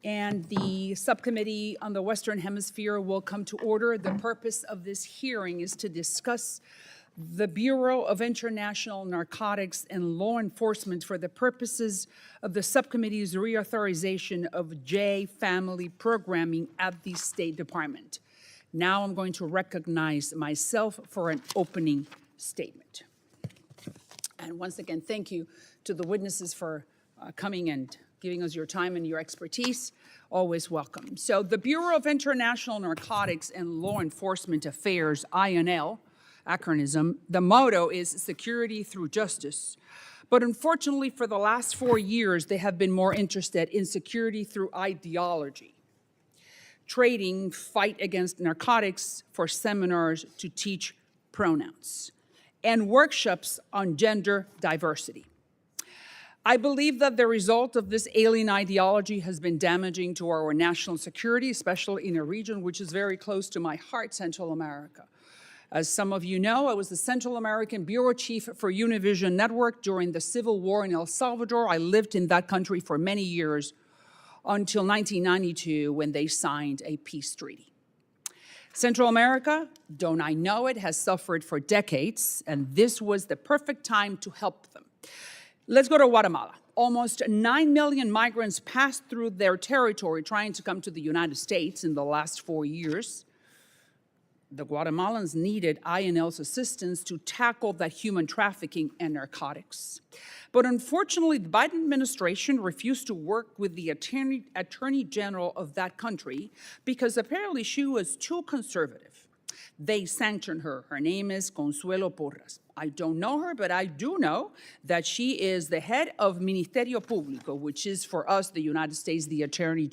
and the subcommittee on the Western Hemisphere will come to order. The purpose of this hearing is to discuss the Bureau of International Narcotics and Law Enforcement for the purposes of the subcommittee's reauthorization of J family programming at the State Department. Now I'm going to recognize myself for an opening statement. And once again, thank you to the witnesses for coming and giving us your time and your expertise. Always welcome. So the Bureau of International Narcotics and Law Enforcement Affairs, INL, acronym, the motto is security through justice. But unfortunately, for the last 4 years, they have been more interested in security through ideology, trading fight against narcotics for seminars to teach pronouns, and workshops on gender diversity. I believe that the result of this alien ideology has been damaging to our national security, especially in a region which is very close to my heart, Central America. As some of you know, I was the Central American Bureau Chief for Univision Network during the Civil War in El Salvador. I lived in that country for many years until 1992 when they signed a peace treaty. Central America, don't I know it, has suffered for decades, and this was the perfect time to help them. Let's go to Guatemala. Almost 9 million migrants passed through their territory trying to come to the United States in the last 4 years. The Guatemalans needed INL's assistance to tackle that human trafficking and narcotics. But unfortunately, the Biden administration refused to work with the Attorney General of that country because apparently she was too conservative. They sanctioned her. Her name is Consuelo Porras. I don't know her, but I do know that she is the head of Ministerio Público, which is for us, the United States, the Attorney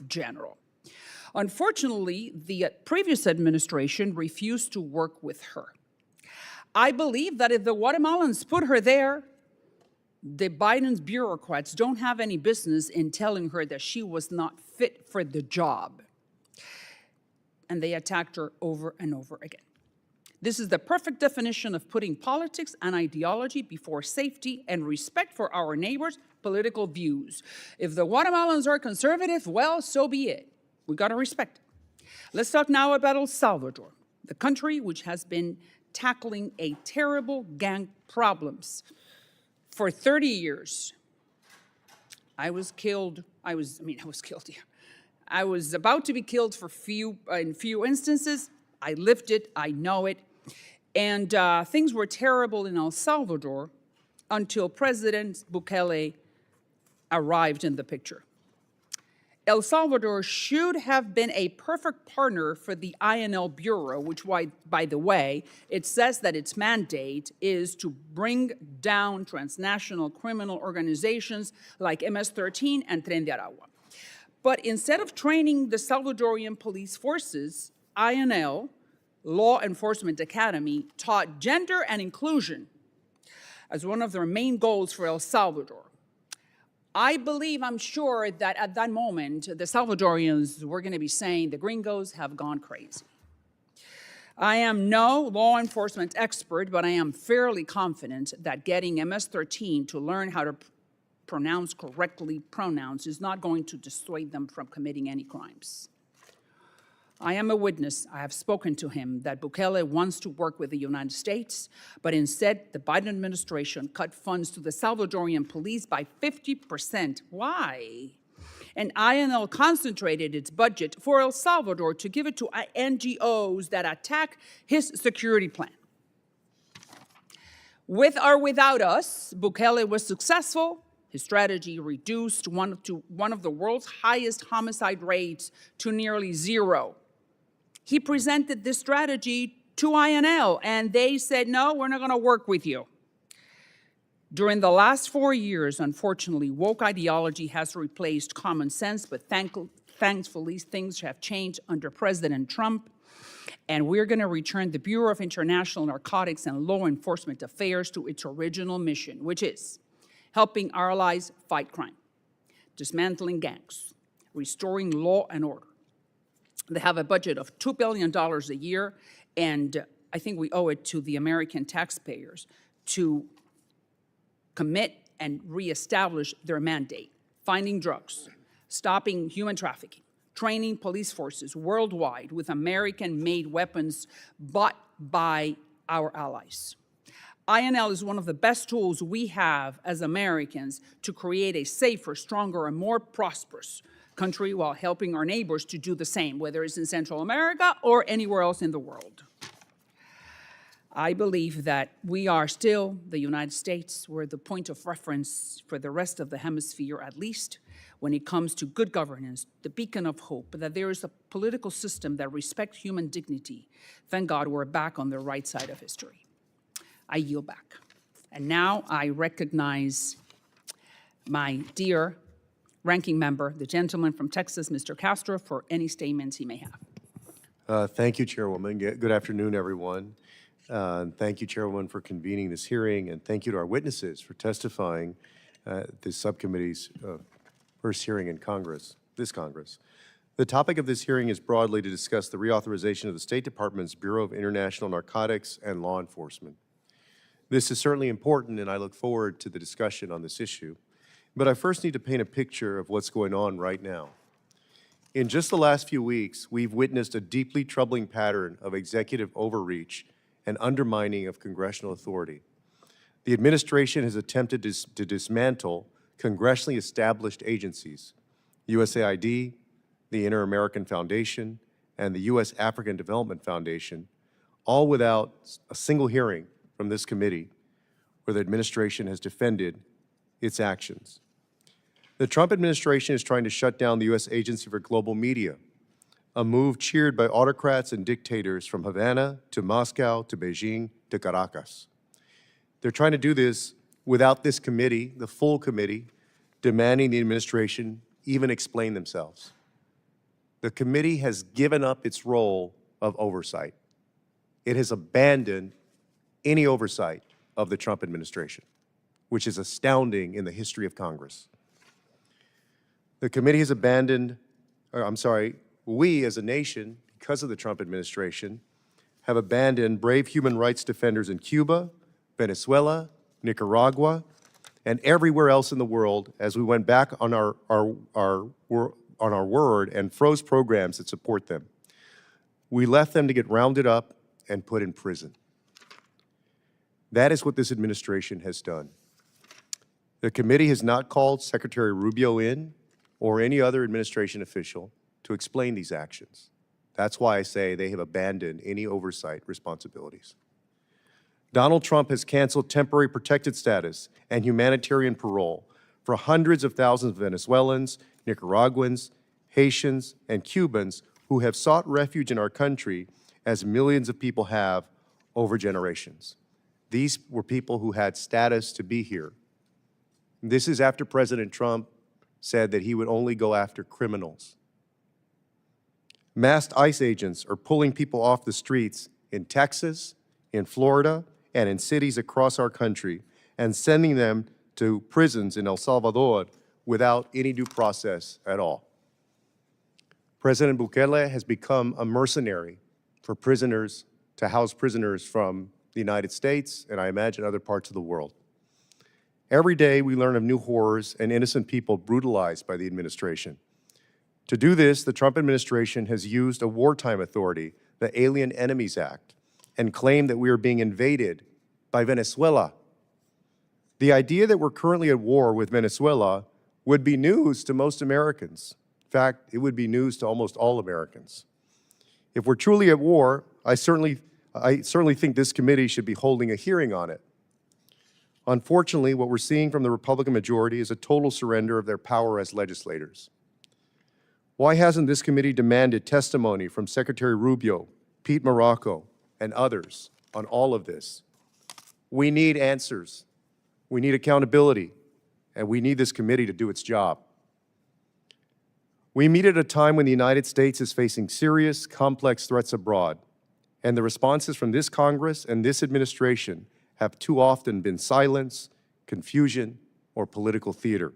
General. Unfortunately, the previous administration refused to work with her. I believe that if the Guatemalans put her there, the Biden's bureaucrats don't have any business in telling her that she was not fit for the job. And they attacked her over and over again. This is the perfect definition of putting politics and ideology before safety and respect for our neighbors' political views. If the Guatemalans are conservative, well, so be it. We got to respect it. Let's talk now about El Salvador, the country which has been tackling a terrible gang problems for 30 years. I was about to be killed in few instances. I lived it, I know it. And things were terrible in El Salvador until President Bukele arrived in the picture. El Salvador should have been a perfect partner for the INL Bureau, which, by the way, it says that its mandate is to bring down transnational criminal organizations like MS-13 and Tren de Aragua. But instead of training the Salvadorian police forces, INL, Law Enforcement Academy, taught gender and inclusion as one of their main goals for El Salvador. I'm sure that at that moment, the Salvadorians were going to be saying the gringos have gone crazy. I am no law enforcement expert, but I am fairly confident that getting MS-13 to learn how to pronounce correctly pronouns is not going to dissuade them from committing any crimes. I am a witness, I have spoken to him, that Bukele wants to work with the United States, but instead the Biden administration cut funds to the Salvadorian police by 50%. Why? And INL concentrated its budget for El Salvador to give it to NGOs that attack his security plan. With or without us, Bukele was successful. His strategy reduced one of the world's highest homicide rates to nearly zero. He presented this strategy to INL, and they said, no, we're not going to work with you. During the last 4 years, unfortunately, woke ideology has replaced common sense, but thankfully, things have changed under President Trump, and we're going to return the Bureau of International Narcotics and Law Enforcement Affairs to its original mission, which is helping our allies fight crime, dismantling gangs, restoring law and order. They have a budget of $2 billion a year, and I think we owe it to the American taxpayers to commit and reestablish their mandate, finding drugs, stopping human trafficking, training police forces worldwide with American-made weapons bought by our allies. INL is one of the best tools we have as Americans to create a safer, stronger, and more prosperous country while helping our neighbors to do the same, whether it's in Central America or anywhere else in the world. I believe that we are still, the United States, we're the point of reference for the rest of the hemisphere, at least when it comes to good governance, the beacon of hope, that there is a political system that respects human dignity. Thank God we're back on the right side of history. I yield back. And now I recognize my dear ranking member, the gentleman from Texas, Mr. Castro, for any statements he may have. Thank you, Chairwoman. Good afternoon, everyone. Thank you, Chairwoman, for convening this hearing, and thank you to our witnesses for testifying at this subcommittee's first hearing in this Congress. The topic of this hearing is broadly to discuss the reauthorization of the State Department's Bureau of International Narcotics and Law Enforcement. This is certainly important, and I look forward to the discussion on this issue. But I first need to paint a picture of what's going on right now. In just the last few weeks, we've witnessed a deeply troubling pattern of executive overreach and undermining of congressional authority. The administration has attempted to dismantle congressionally established agencies, USAID, the Inter-American Foundation, and the U.S. African Development Foundation, all without a single hearing from this committee where the administration has defended its actions. The Trump administration is trying to shut down the U.S. Agency for Global Media, a move cheered by autocrats and dictators from Havana to Moscow to Beijing to Caracas. They're trying to do this without this committee, the full committee, demanding the administration even explain themselves. The committee has given up its role of oversight. It has abandoned any oversight of the Trump administration, which is astounding in the history of Congress. The committee has abandoned, we as a nation, because of the Trump administration, have abandoned brave human rights defenders in Cuba, Venezuela, Nicaragua, and everywhere else in the world as we went back on our word and froze programs that support them. We left them to get rounded up and put in prison. That is what this administration has done. The committee has not called Secretary Rubio in or any other administration official to explain these actions. That's why I say they have abandoned any oversight responsibilities. Donald Trump has canceled temporary protected status and humanitarian parole for hundreds of thousands of Venezuelans, Nicaraguans, Haitians, and Cubans who have sought refuge in our country, as millions of people have over generations. These were people who had status to be here. This is after President Trump said that he would only go after criminals. Masked ICE agents are pulling people off the streets in Texas, in Florida, and in cities across our country and sending them to prisons in El Salvador without any due process at all. President Bukele has become a mercenary for prisoners to house prisoners from the United States and I imagine other parts of the world. Every day we learn of new horrors and innocent people brutalized by the administration. To do this, the Trump administration has used a wartime authority, the Alien Enemies Act, and claimed that we are being invaded by Venezuela. The idea that we're currently at war with Venezuela would be news to most Americans. In fact, it would be news to almost all Americans. If we're truly at war, I certainly think this committee should be holding a hearing on it. Unfortunately, what we're seeing from the Republican majority is a total surrender of their power as legislators. Why hasn't this committee demanded testimony from Secretary Rubio, Pete Marocco, and others on all of this? We need answers. We need accountability, and we need this committee to do its job. We meet at a time when the United States is facing serious, complex threats abroad, and the responses from this Congress and this administration have too often been silence, confusion, or political theater.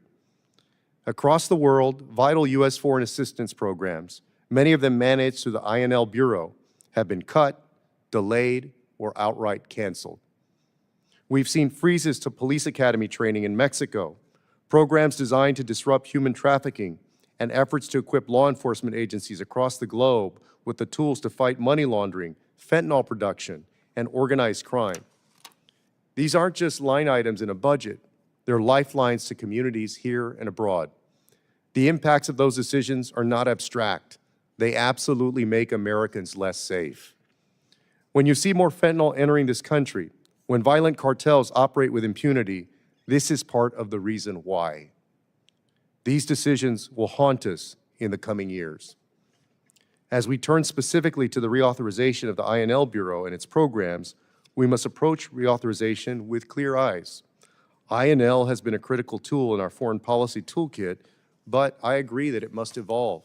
Across the world, vital U.S. foreign assistance programs, many of them managed through the INL Bureau, have been cut, delayed, or outright canceled. We've seen freezes to police academy training in Mexico, programs designed to disrupt human trafficking, and efforts to equip law enforcement agencies across the globe with the tools to fight money laundering, fentanyl production, and organized crime. These aren't just line items in a budget. They're lifelines to communities here and abroad. The impacts of those decisions are not abstract. They absolutely make Americans less safe. When you see more fentanyl entering this country, when violent cartels operate with impunity, this is part of the reason why. These decisions will haunt us in the coming years. As we turn specifically to the reauthorization of the INL Bureau and its programs, we must approach reauthorization with clear eyes. INL has been a critical tool in our foreign policy toolkit, but I agree that it must evolve.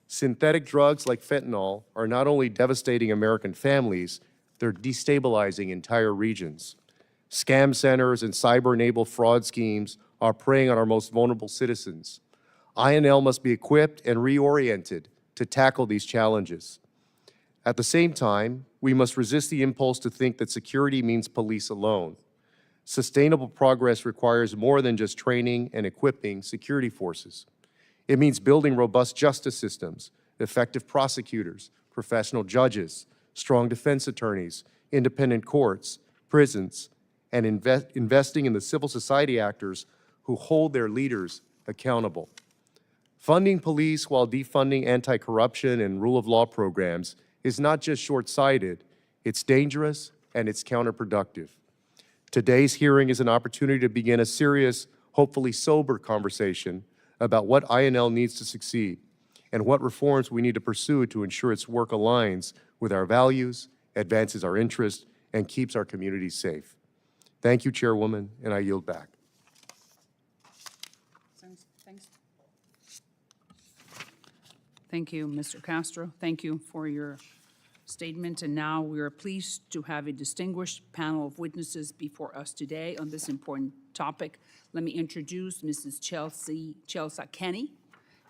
Synthetic drugs like fentanyl are not only devastating American families, they're destabilizing entire regions. Scam centers and cyber-enabled fraud schemes are preying on our most vulnerable citizens. INL must be equipped and reoriented to tackle these challenges. At the same time, we must resist the impulse to think that security means police alone. Sustainable progress requires more than just training and equipping security forces. It means building robust justice systems, effective prosecutors, professional judges, strong defense attorneys, independent courts, prisons, and investing in the civil society actors who hold their leaders accountable. Funding police while defunding anti-corruption and rule of law programs is not just short-sighted, it's dangerous and it's counterproductive. Today's hearing is an opportunity to begin a serious, hopefully sober conversation about what INL needs to succeed and what reforms we need to pursue to ensure its work aligns with our values, advances our interests, and keeps our communities safe. Thank you, Chairwoman, and I yield back. Thanks. Thank you, Mr. Castro. Thank you for your statement. And now we are pleased to have a distinguished panel of witnesses before us today on this important topic. Let me introduce Mrs. Chelsea Kenny.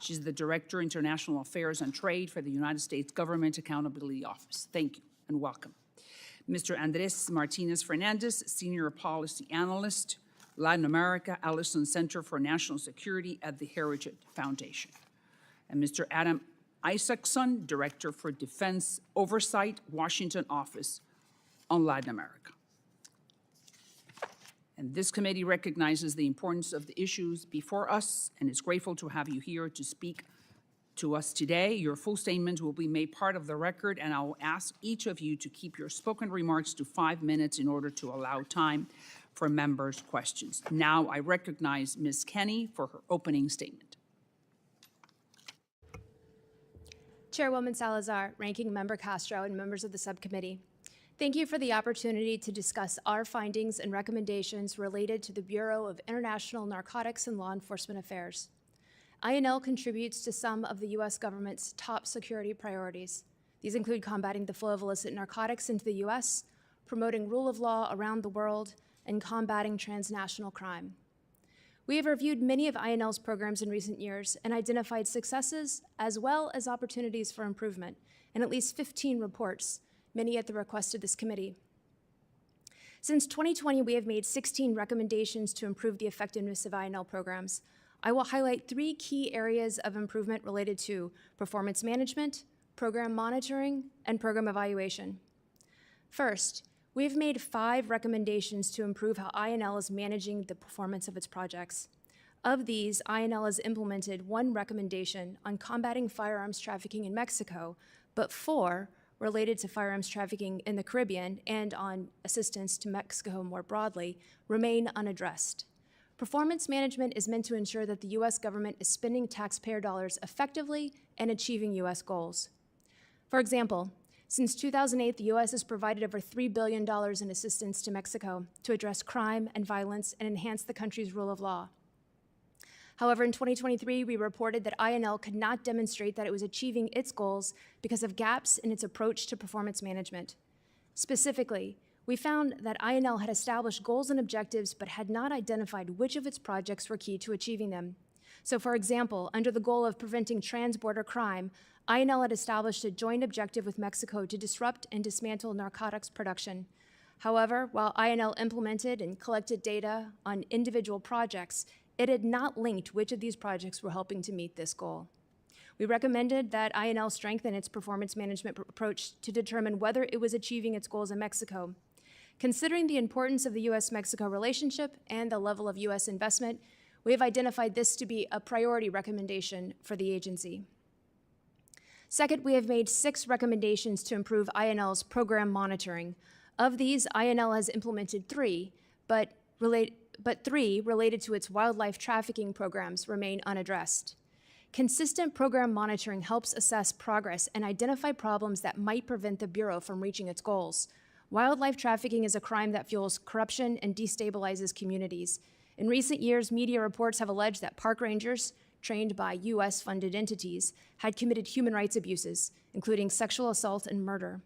She's the Director, International Affairs and Trade for the United States Government Accountability Office. Thank you and welcome. Mr. Andres Martinez Fernandez, Senior Policy Analyst, Latin America, Allison Center for National Security at the Heritage Foundation. And Mr. Adam Isaacson, Director for Defense Oversight, Washington Office on Latin America. And this committee recognizes the importance of the issues before us and is grateful to have you here to speak to us today. Your full statement will be made part of the record, and I will ask each of you to keep your spoken remarks to 5 minutes in order to allow time for members' questions. Now I recognize Ms. Kenny for her opening statement. Chairwoman Salazar, Ranking Member Castro, and members of the subcommittee, thank you for the opportunity to discuss our findings and recommendations related to the Bureau of International Narcotics and Law Enforcement Affairs. INL contributes to some of the U.S. government's top security priorities. These include combating the flow of illicit narcotics into the U.S., promoting rule of law around the world, and combating transnational crime. We have reviewed many of INL's programs in recent years and identified successes as well as opportunities for improvement in at least 15 reports, many at the request of this committee. Since 2020, we have made 16 recommendations to improve the effectiveness of INL programs. I will highlight 3 key areas of improvement related to performance management, program monitoring, and program evaluation. First, we have made 5 recommendations to improve how INL is managing the performance of its projects. Of these, INL has implemented 1 recommendation on combating firearms trafficking in Mexico, but 4 related to firearms trafficking in the Caribbean and on assistance to Mexico more broadly remain unaddressed. Performance management is meant to ensure that the U.S. government is spending taxpayer dollars effectively and achieving U.S. goals. For example, since 2008, the U.S. has provided over $3 billion in assistance to Mexico to address crime and violence and enhance the country's rule of law. However, in 2023, we reported that INL could not demonstrate that it was achieving its goals because of gaps in its approach to performance management. Specifically, we found that INL had established goals and objectives but had not identified which of its projects were key to achieving them. So, for example, under the goal of preventing trans-border crime, INL had established a joint objective with Mexico to disrupt and dismantle narcotics production. However, while INL implemented and collected data on individual projects, it had not linked which of these projects were helping to meet this goal. We recommended that INL strengthen its performance management approach to determine whether it was achieving its goals in Mexico. Considering the importance of the U.S.-Mexico relationship and the level of U.S. investment, we have identified this to be a priority recommendation for the agency. Second, we have made 6 recommendations to improve INL's program monitoring. Of these, INL has implemented 3, but 3 related to its wildlife trafficking programs remain unaddressed. Consistent program monitoring helps assess progress and identify problems that might prevent the Bureau from reaching its goals. Wildlife trafficking is a crime that fuels corruption and destabilizes communities. In recent years, media reports have alleged that park rangers, trained by U.S.-funded entities, had committed human rights abuses, including sexual assault and murder.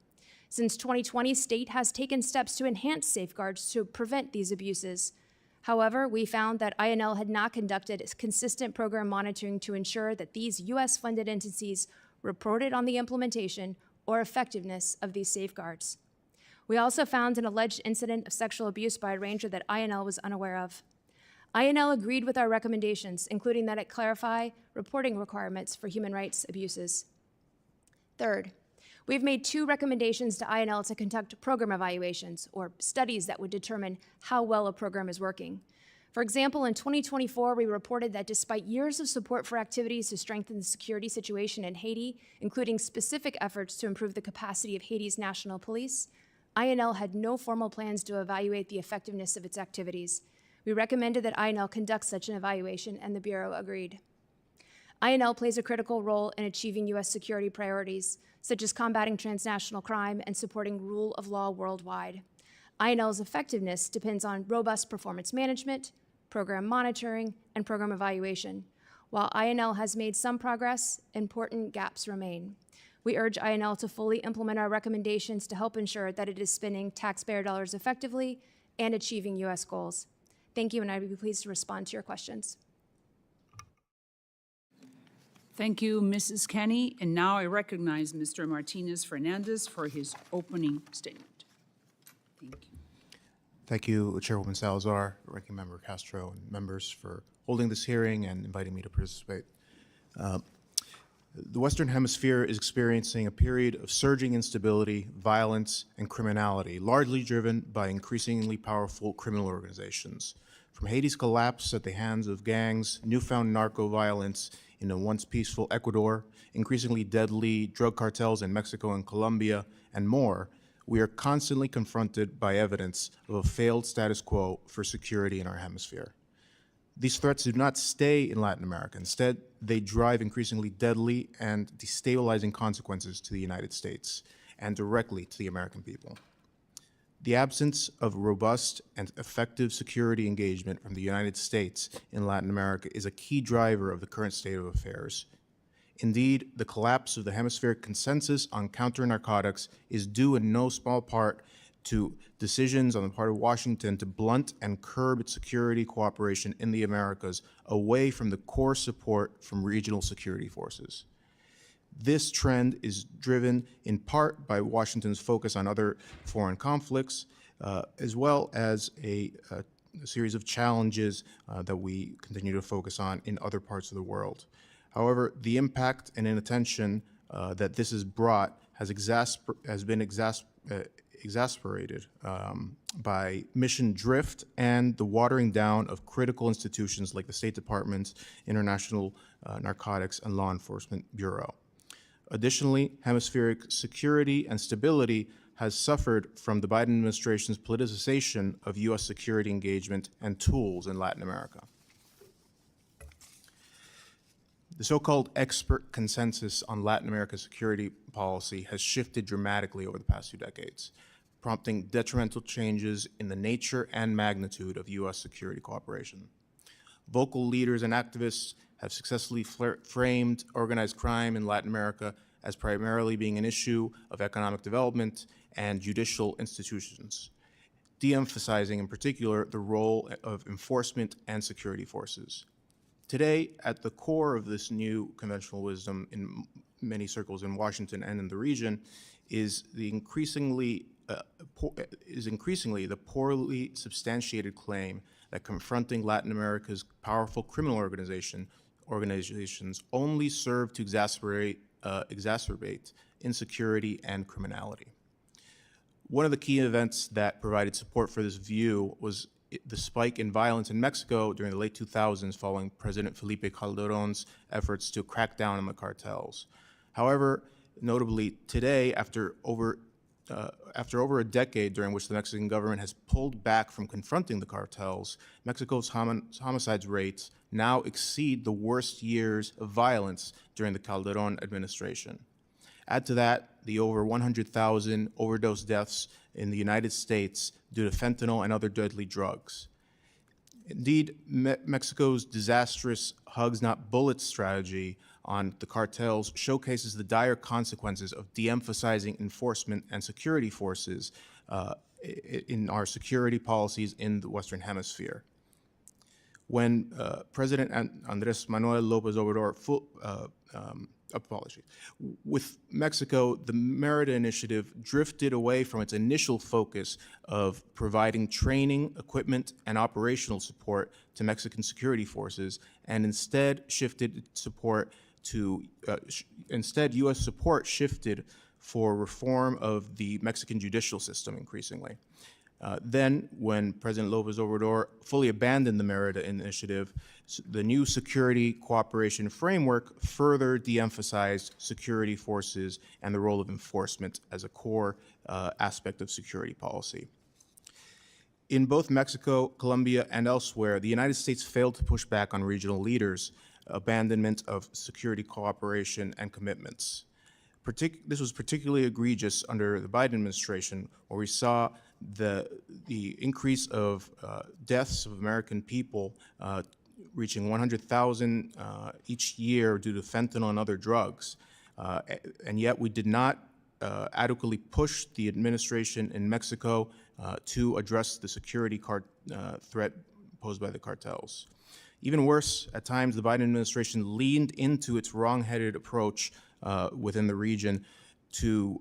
Since 2020, state has taken steps to enhance safeguards to prevent these abuses. However, we found that INL had not conducted consistent program monitoring to ensure that these U.S.-funded entities reported on the implementation or effectiveness of these safeguards. We also found an alleged incident of sexual abuse by a ranger that INL was unaware of. INL agreed with our recommendations, including that it clarify reporting requirements for human rights abuses. Third, we've made 2 recommendations to INL to conduct program evaluations, or studies that would determine how well a program is working. For example, in 2024, we reported that despite years of support for activities to strengthen the security situation in Haiti, including specific efforts to improve the capacity of Haiti's national police, INL had no formal plans to evaluate the effectiveness of its activities. We recommended that INL conduct such an evaluation, and the Bureau agreed. INL plays a critical role in achieving U.S. security priorities, such as combating transnational crime and supporting rule of law worldwide. INL's effectiveness depends on robust performance management, program monitoring, and program evaluation. While INL has made some progress, important gaps remain. We urge INL to fully implement our recommendations to help ensure that it is spending taxpayer dollars effectively and achieving U.S. goals. Thank you, and I'd be pleased to respond to your questions. Thank you, Mrs. Kenny. And now I recognize Mr. Martinez Fernandez for his opening statement. Thank you. Thank you, Chairwoman Salazar, Ranking Member Castro, and members for holding this hearing and inviting me to participate. The Western Hemisphere is experiencing a period of surging instability, violence, and criminality, largely driven by increasingly powerful criminal organizations. From Haiti's collapse at the hands of gangs, newfound narco violence in a once peaceful Ecuador, increasingly deadly drug cartels in Mexico and Colombia, and more, we are constantly confronted by evidence of a failed status quo for security in our hemisphere. These threats do not stay in Latin America. Instead, they drive increasingly deadly and destabilizing consequences to the United States and directly to the American people. The absence of robust and effective security engagement from the United States in Latin America is a key driver of the current state of affairs. Indeed, the collapse of the hemispheric consensus on counter-narcotics is due in no small part to decisions on the part of Washington to blunt and curb its security cooperation in the Americas away from the core support from regional security forces. This trend is driven in part by Washington's focus on other foreign conflicts, as well as a series of challenges that we continue to focus on in other parts of the world. However, the impact and inattention that this has brought has been exasperated by mission drift and the watering down of critical institutions like the State Department's International Narcotics and Law Enforcement Bureau. Additionally, hemispheric security and stability has suffered from the Biden administration's politicization of U.S. security engagement and tools in Latin America. The so-called expert consensus on Latin America's security policy has shifted dramatically over the past 2 decades, prompting detrimental changes in the nature and magnitude of U.S. security cooperation. Vocal leaders and activists have successfully framed organized crime in Latin America as primarily being an issue of economic development and judicial institutions, de-emphasizing in particular the role of enforcement and security forces. Today, at the core of this new conventional wisdom in many circles in Washington and in the region is increasingly the poorly substantiated claim that confronting Latin America's powerful criminal organizations only serve to exacerbate insecurity and criminality. One of the key events that provided support for this view was the spike in violence in Mexico during the late 2000s following President Felipe Calderón's efforts to crack down on the cartels. However, notably today, after over a decade during which the Mexican government has pulled back from confronting the cartels, Mexico's homicides rates now exceed the worst years of violence during the Calderón administration. Add to that the over 100,000 overdose deaths in the United States due to fentanyl and other deadly drugs. Indeed, Mexico's disastrous hugs not bullets strategy on the cartels showcases the dire consequences of de-emphasizing enforcement and security forces in our security policies in the Western Hemisphere. When President Andrés Manuel López Obrador with Mexico, the Merida Initiative drifted away from its initial focus of providing training, equipment, and operational support to Mexican security forces, and instead shifted support to, U.S. support shifted for reform of the Mexican judicial system increasingly. Then, when President López Obrador fully abandoned the Merida Initiative, the new security cooperation framework further de-emphasized security forces and the role of enforcement as a core aspect of security policy. In both Mexico, Colombia, and elsewhere, the United States failed to push back on regional leaders' abandonment of security cooperation and commitments. This was particularly egregious under the Biden administration, where we saw the increase of deaths of American people reaching 100,000 each year due to fentanyl and other drugs. And yet we did not adequately push the administration in Mexico to address the security threat posed by the cartels. Even worse, at times the Biden administration leaned into its wrong-headed approach within the region to,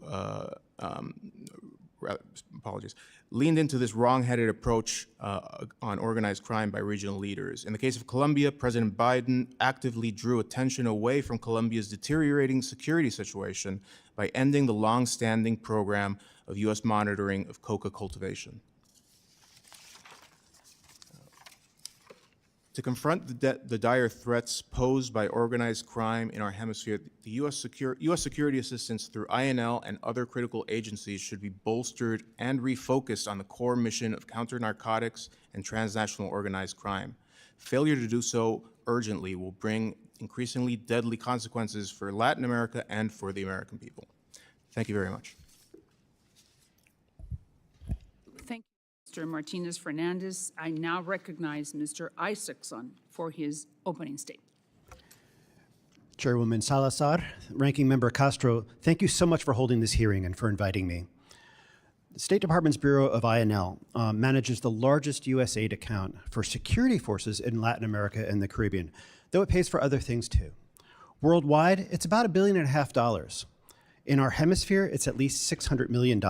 leaned into this wrong-headed approach on organized crime by regional leaders. In the case of Colombia, President Biden actively drew attention away from Colombia's deteriorating security situation by ending the long-standing program of U.S. monitoring of coca cultivation. To confront the dire threats posed by organized crime in our hemisphere, the U.S. security assistance through INL and other critical agencies should be bolstered and refocused on the core mission of counter-narcotics and transnational organized crime. Failure to do so urgently will bring increasingly deadly consequences for Latin America and for the American people. Thank you very much. Thank you, Mr. Martinez-Fernandez. I now recognize Mr. Isaacson for his opening statement. Chairwoman Salazar, Ranking Member Castro, thank you so much for holding this hearing and for inviting me. The State Department's Bureau of INL manages the largest U.S. aid account for security forces in Latin America and the Caribbean, though it pays for other things too. Worldwide, it's about $1.5 billion. In our hemisphere, it's at least $600 million.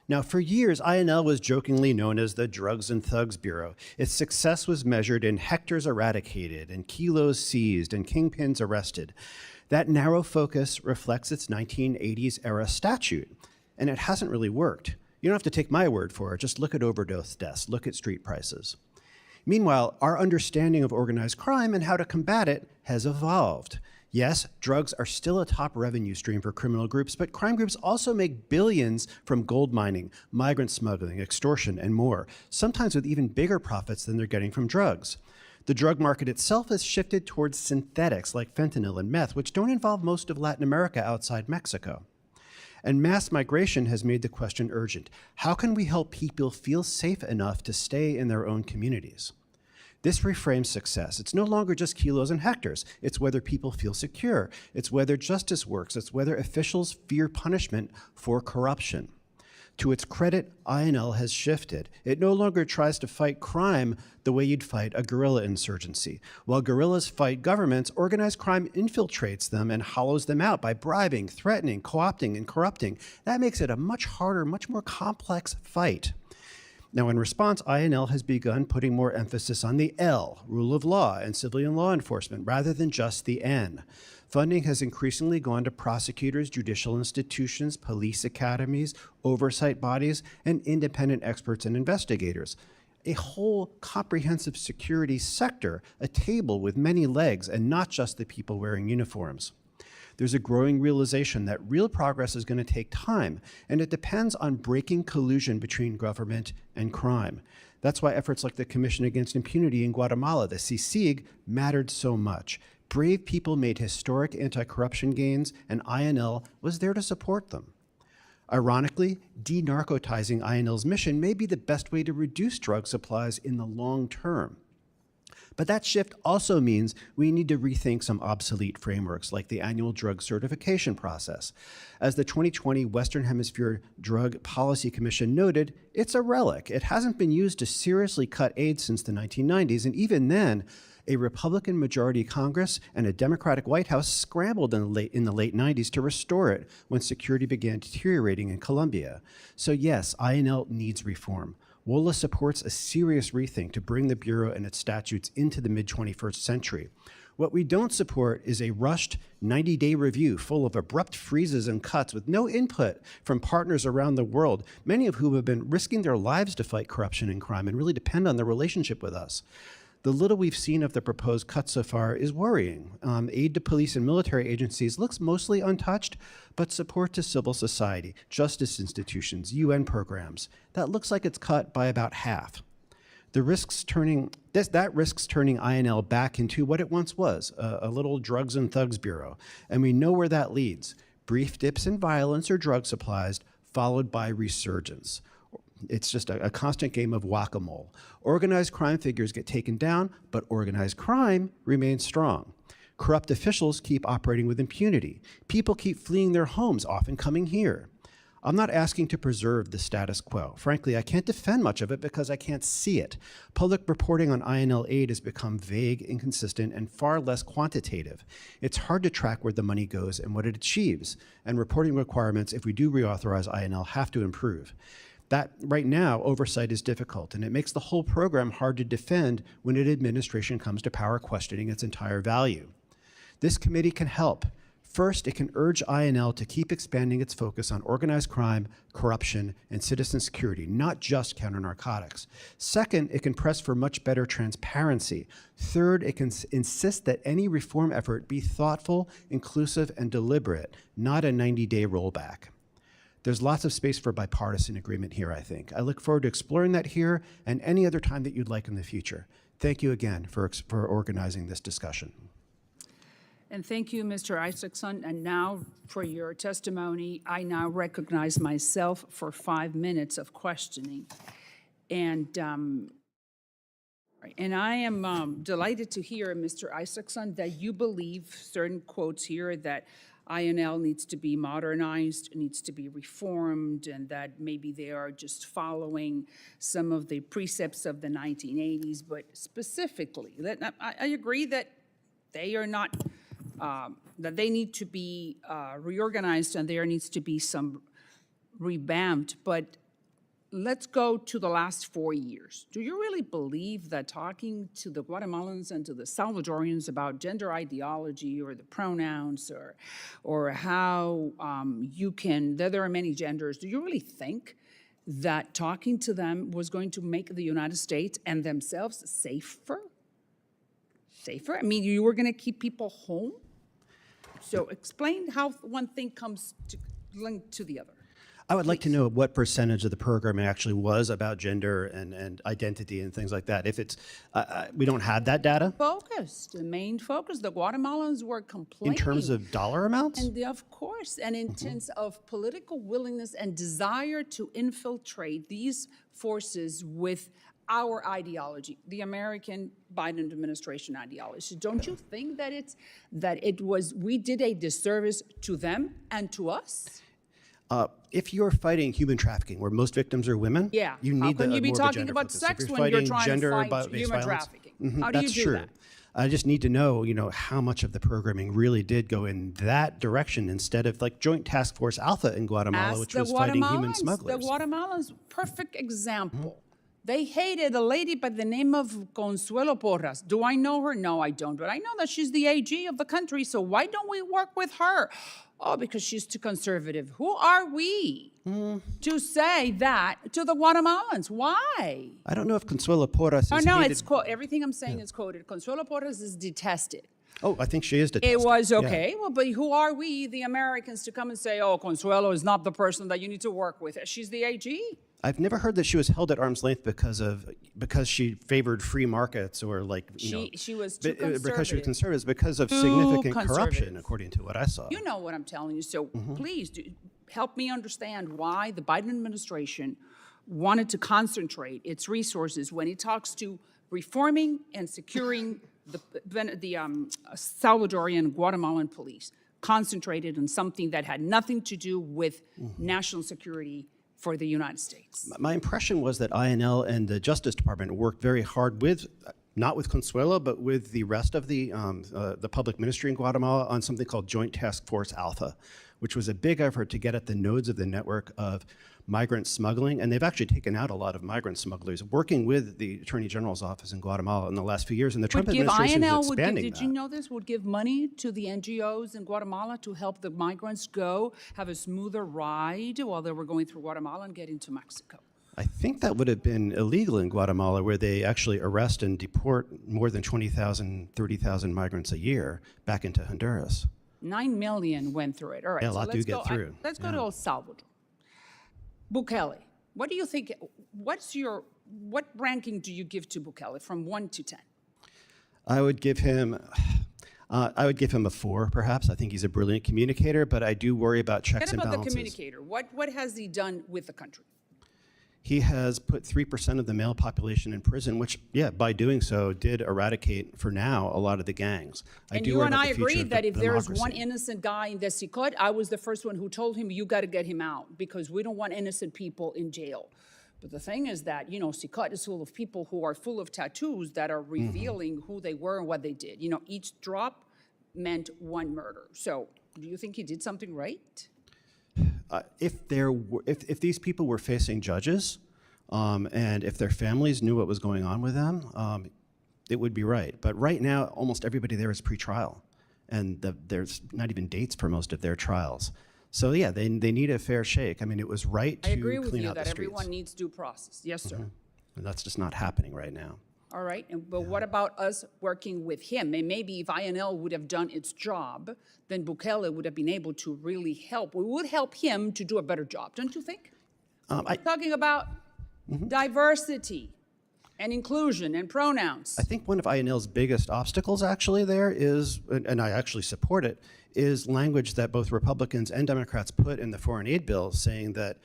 Now, for years, INL was jokingly known as the Drugs and Thugs Bureau. Its success was measured in hectares eradicated and kilos seized and kingpins arrested. That narrow focus reflects its 1980s era statute, and it hasn't really worked. You don't have to take my word for it. Just look at overdose deaths, look at street prices. Meanwhile, our understanding of organized crime and how to combat it has evolved. Yes, drugs are still a top revenue stream for criminal groups, but crime groups also make billions from gold mining, migrant smuggling, extortion, and more, sometimes with even bigger profits than they're getting from drugs. The drug market itself has shifted towards synthetics like fentanyl and meth, which don't involve most of Latin America outside Mexico. And mass migration has made the question urgent. How can we help people feel safe enough to stay in their own communities? This reframes success. It's no longer just kilos and hectares. It's whether people feel secure. It's whether justice works. It's whether officials fear punishment for corruption. To its credit, INL has shifted. It no longer tries to fight crime the way you'd fight a guerrilla insurgency. While guerrillas fight governments, organized crime infiltrates them and hollows them out by bribing, threatening, co-opting, and corrupting. That makes it a much harder, much more complex fight. Now, in response, INL has begun putting more emphasis on the L, rule of law, and civilian law enforcement, rather than just the N. Funding has increasingly gone to prosecutors, judicial institutions, police academies, oversight bodies, and independent experts and investigators. A whole comprehensive security sector, a table with many legs, and not just the people wearing uniforms. There's a growing realization that real progress is going to take time, and it depends on breaking collusion between government and crime. That's why efforts like the Commission Against Impunity in Guatemala, the CICIG, mattered so much. Brave people made historic anti-corruption gains, and INL was there to support them. Ironically, de-narcotizing INL's mission may be the best way to reduce drug supplies in the long term. But that shift also means we need to rethink some obsolete frameworks like the annual drug certification process. As the 2020 Western Hemisphere Drug Policy Commission noted, it's a relic. It hasn't been used to seriously cut aid since the 1990s, and even then, a Republican majority Congress and a Democratic White House scrambled in the late 90s to restore it when security began deteriorating in Colombia. So yes, INL needs reform. WOLA supports a serious rethink to bring the Bureau and its statutes into the mid-21st century. What we don't support is a rushed 90-day review full of abrupt freezes and cuts with no input from partners around the world, many of whom have been risking their lives to fight corruption and crime and really depend on their relationship with us. The little we've seen of the proposed cuts so far is worrying. Aid to police and military agencies looks mostly untouched, but support to civil society, justice institutions, UN programs, that looks like it's cut by about half. That risks turning INL back into what it once was, a little drugs and thugs bureau. And we know where that leads. Brief dips in violence or drug supplies, followed by resurgence. It's just a constant game of whack-a-mole. Organized crime figures get taken down, but organized crime remains strong. Corrupt officials keep operating with impunity. People keep fleeing their homes, often coming here. I'm not asking to preserve the status quo. Frankly, I can't defend much of it because I can't see it. Public reporting on INL aid has become vague, inconsistent, and far less quantitative. It's hard to track where the money goes and what it achieves, and reporting requirements, if we do reauthorize INL, have to improve. That right now, oversight is difficult, and it makes the whole program hard to defend when an administration comes to power questioning its entire value. This committee can help. First, it can urge INL to keep expanding its focus on organized crime, corruption, and citizen security, not just counter-narcotics. Second, it can press for much better transparency. Third, it can insist that any reform effort be thoughtful, inclusive, and deliberate, not a 90-day rollback. There's lots of space for bipartisan agreement here, I think. I look forward to exploring that here and any other time that you'd like in the future. Thank you again for organizing this discussion. And thank you, Mr. Isaacson. And now for your testimony, I now recognize myself for 5 minutes of questioning. And I am delighted to hear, Mr. Isaacson, that you believe certain quotes here that INL needs to be modernized, needs to be reformed, and that maybe they are just following some of the precepts of the 1980s. But specifically, I agree that they are not, that they need to be reorganized and there needs to be some revamped. But let's go to the last 4 years. Do you really believe that talking to the Guatemalans and to the Salvadorians about gender ideology or the pronouns or how that there are many genders, do you really think that talking to them was going to make the United States and themselves safer? Safer? I mean, you were going to keep people home? So explain how one thing comes to link to the other. I would like to know what percentage of the program actually was about gender and identity and things like that. If it's, we don't have that data. The main focus, the Guatemalans were complaining. In terms of dollar amounts? And of course, and in terms of political willingness and desire to infiltrate these forces with our ideology, the American Biden administration ideology. Don't you think that we did a disservice to them and to us? If you're fighting human trafficking, where most victims are women, yeah. you need How can you be more of a talking gender about focus. sex If when you're trying to fight gender-based human violence, trafficking? How do you do that? I just need to know, how much of the programming really did go in that direction instead of like Joint Task Force Alpha in Guatemala, which was fighting human smugglers. The Guatemalans, perfect example. They hated a lady by the name of Consuelo Porras. Do I know her? No, I don't. But I know that she's the AG of the country, so why don't we work with her? Oh, because she's too conservative. Who are we to say that to the Guatemalans? Why? I don't know if Consuelo Porras Oh, is no, hated. it's quote. Everything I'm saying is quoted. Consuelo Porras is detested. Oh, I think she is detested. It was Yeah. okay. Well, but who are we, the Americans, to come and say, oh, Consuelo is not the person that you need to work with? She's the AG. I've never heard that she was held at arm's length because she favored free markets or like She was too because she was conservative. conservative. It's because of Too significant corruption, conservative. according to what I saw. You know what I'm telling you. So please help me understand why the Biden administration wanted to concentrate its resources when it talks to reforming and securing the Salvadorian Guatemalan police, concentrated on something that had nothing to do with national security for the United States. My impression was that INL and the Justice Department worked very hard with, not with Consuelo, but with the rest of the public ministry in Guatemala on something called Joint Task Force Alpha, which was a big effort to get at the nodes of the network of migrant smuggling. And they've actually taken out a lot of migrant smugglers, working with the Attorney General's office in Guatemala in the last few years. And the Trump administration is expanding did that. you know this, would give money to the NGOs in Guatemala to help the migrants have a smoother ride while they were going through Guatemala and getting to Mexico. I think that would have been illegal in Guatemala, where they actually arrest and deport more than 20,000, 30,000 migrants a year back into Honduras. 9 million went through it. All right, Yeah, a so lot do let's get go. through. Let's go to El Salvador. Bukele, what do you think? What ranking do you give to Bukele from 1 to 10? I would give him a 4, perhaps. I think he's a brilliant communicator, but I do worry about checks What and about the balances. communicator? What has he done with the country? He has put 3% of the male population in prison, which, yeah, by doing so, did eradicate, for now, a lot of the gangs. And do you worry and about I the future agree of that if there is democracy. one innocent guy in the Sicot, I was the first one who told him, you got to get him out because we don't want innocent people in jail. But the thing is that, Sicot is full of people who are full of tattoos that are revealing who they were and what they did. Each drop meant one murder. So do you think he did something right? If these people were facing judges, and if their families knew what was going on with them, it would be right. But right now, almost everybody there is pretrial, and there's not even dates for most of their trials. So yeah, they need a fair shake. I mean, it was right to I agree with clean you out the that streets. everyone needs due process. Yes, sir. And that's just not happening right now. All right, but what about us working with him? And maybe if INL would have done its job, then Bukele would have been able to really help. We would help him to do a better job, don't you think? Talking about diversity and inclusion and pronouns. I think one of INL's biggest obstacles actually there is, and I actually support it, is language that both Republicans and Democrats put in the foreign aid bill saying that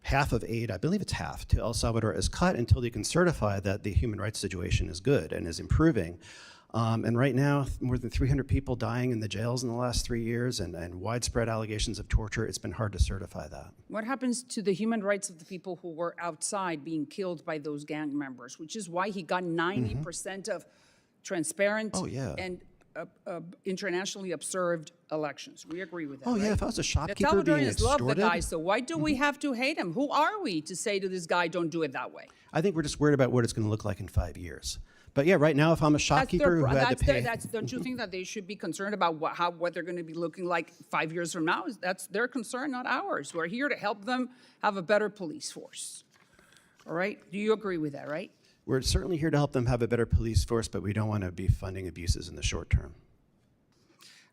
half of aid, I believe it's half, to El Salvador is cut until they can certify that the human rights situation is good and is improving. And right now, more than 300 people dying in the jails in the last 3 years and widespread allegations of torture. It's been hard to certify that. What happens to the human rights of the people who were outside being killed by those gang members, which is why he got 90% of transparent and internationally observed elections. We agree with that, Oh, yeah, right? if I was a The shopkeeper being Salvadorians love the extorted, guy, so why do we have to hate him? Who are we to say to this guy, don't do it that way? I think we're just worried about what it's going to look like in 5 years. But yeah, right now, if I'm a shopkeeper who had to pay... Don't you think that they should be concerned about what they're going to be looking like 5 years from now? That's their concern, not ours. We're here to help them have a better police force. All right? Do you agree with that, right? We're certainly here to help them have a better police force, but we don't want to be funding abuses in the short term.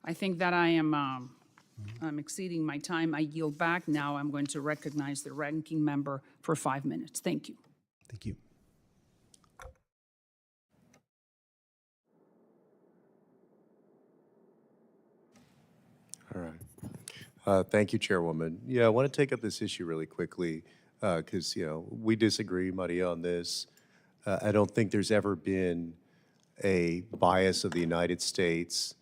I think that I'm exceeding my time. I yield back. Now I'm going to recognize the ranking member for 5 minutes. Thank you. Thank you. All right. Thank you, Chairwoman. Yeah, I want to take up this issue really quickly because, we disagree, Maria, on this. I don't think there's ever been a bias of the United States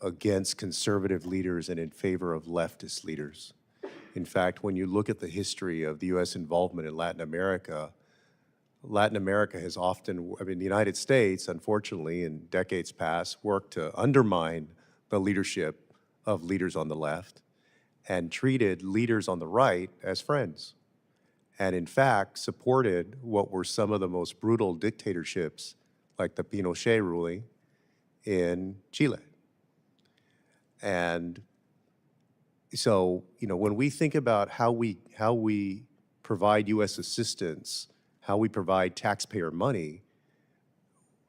against conservative leaders and in favor of leftist leaders. In fact, when you look at the history of the U.S. involvement in Latin America has often, the United States, unfortunately, in decades past, worked to undermine the leadership of leaders on the left and treated leaders on the right as friends. and in fact supported what were some of the most brutal dictatorships, like the Pinochet ruling in Chile. And so, when we think about how we provide U.S. assistance, how we provide taxpayer money,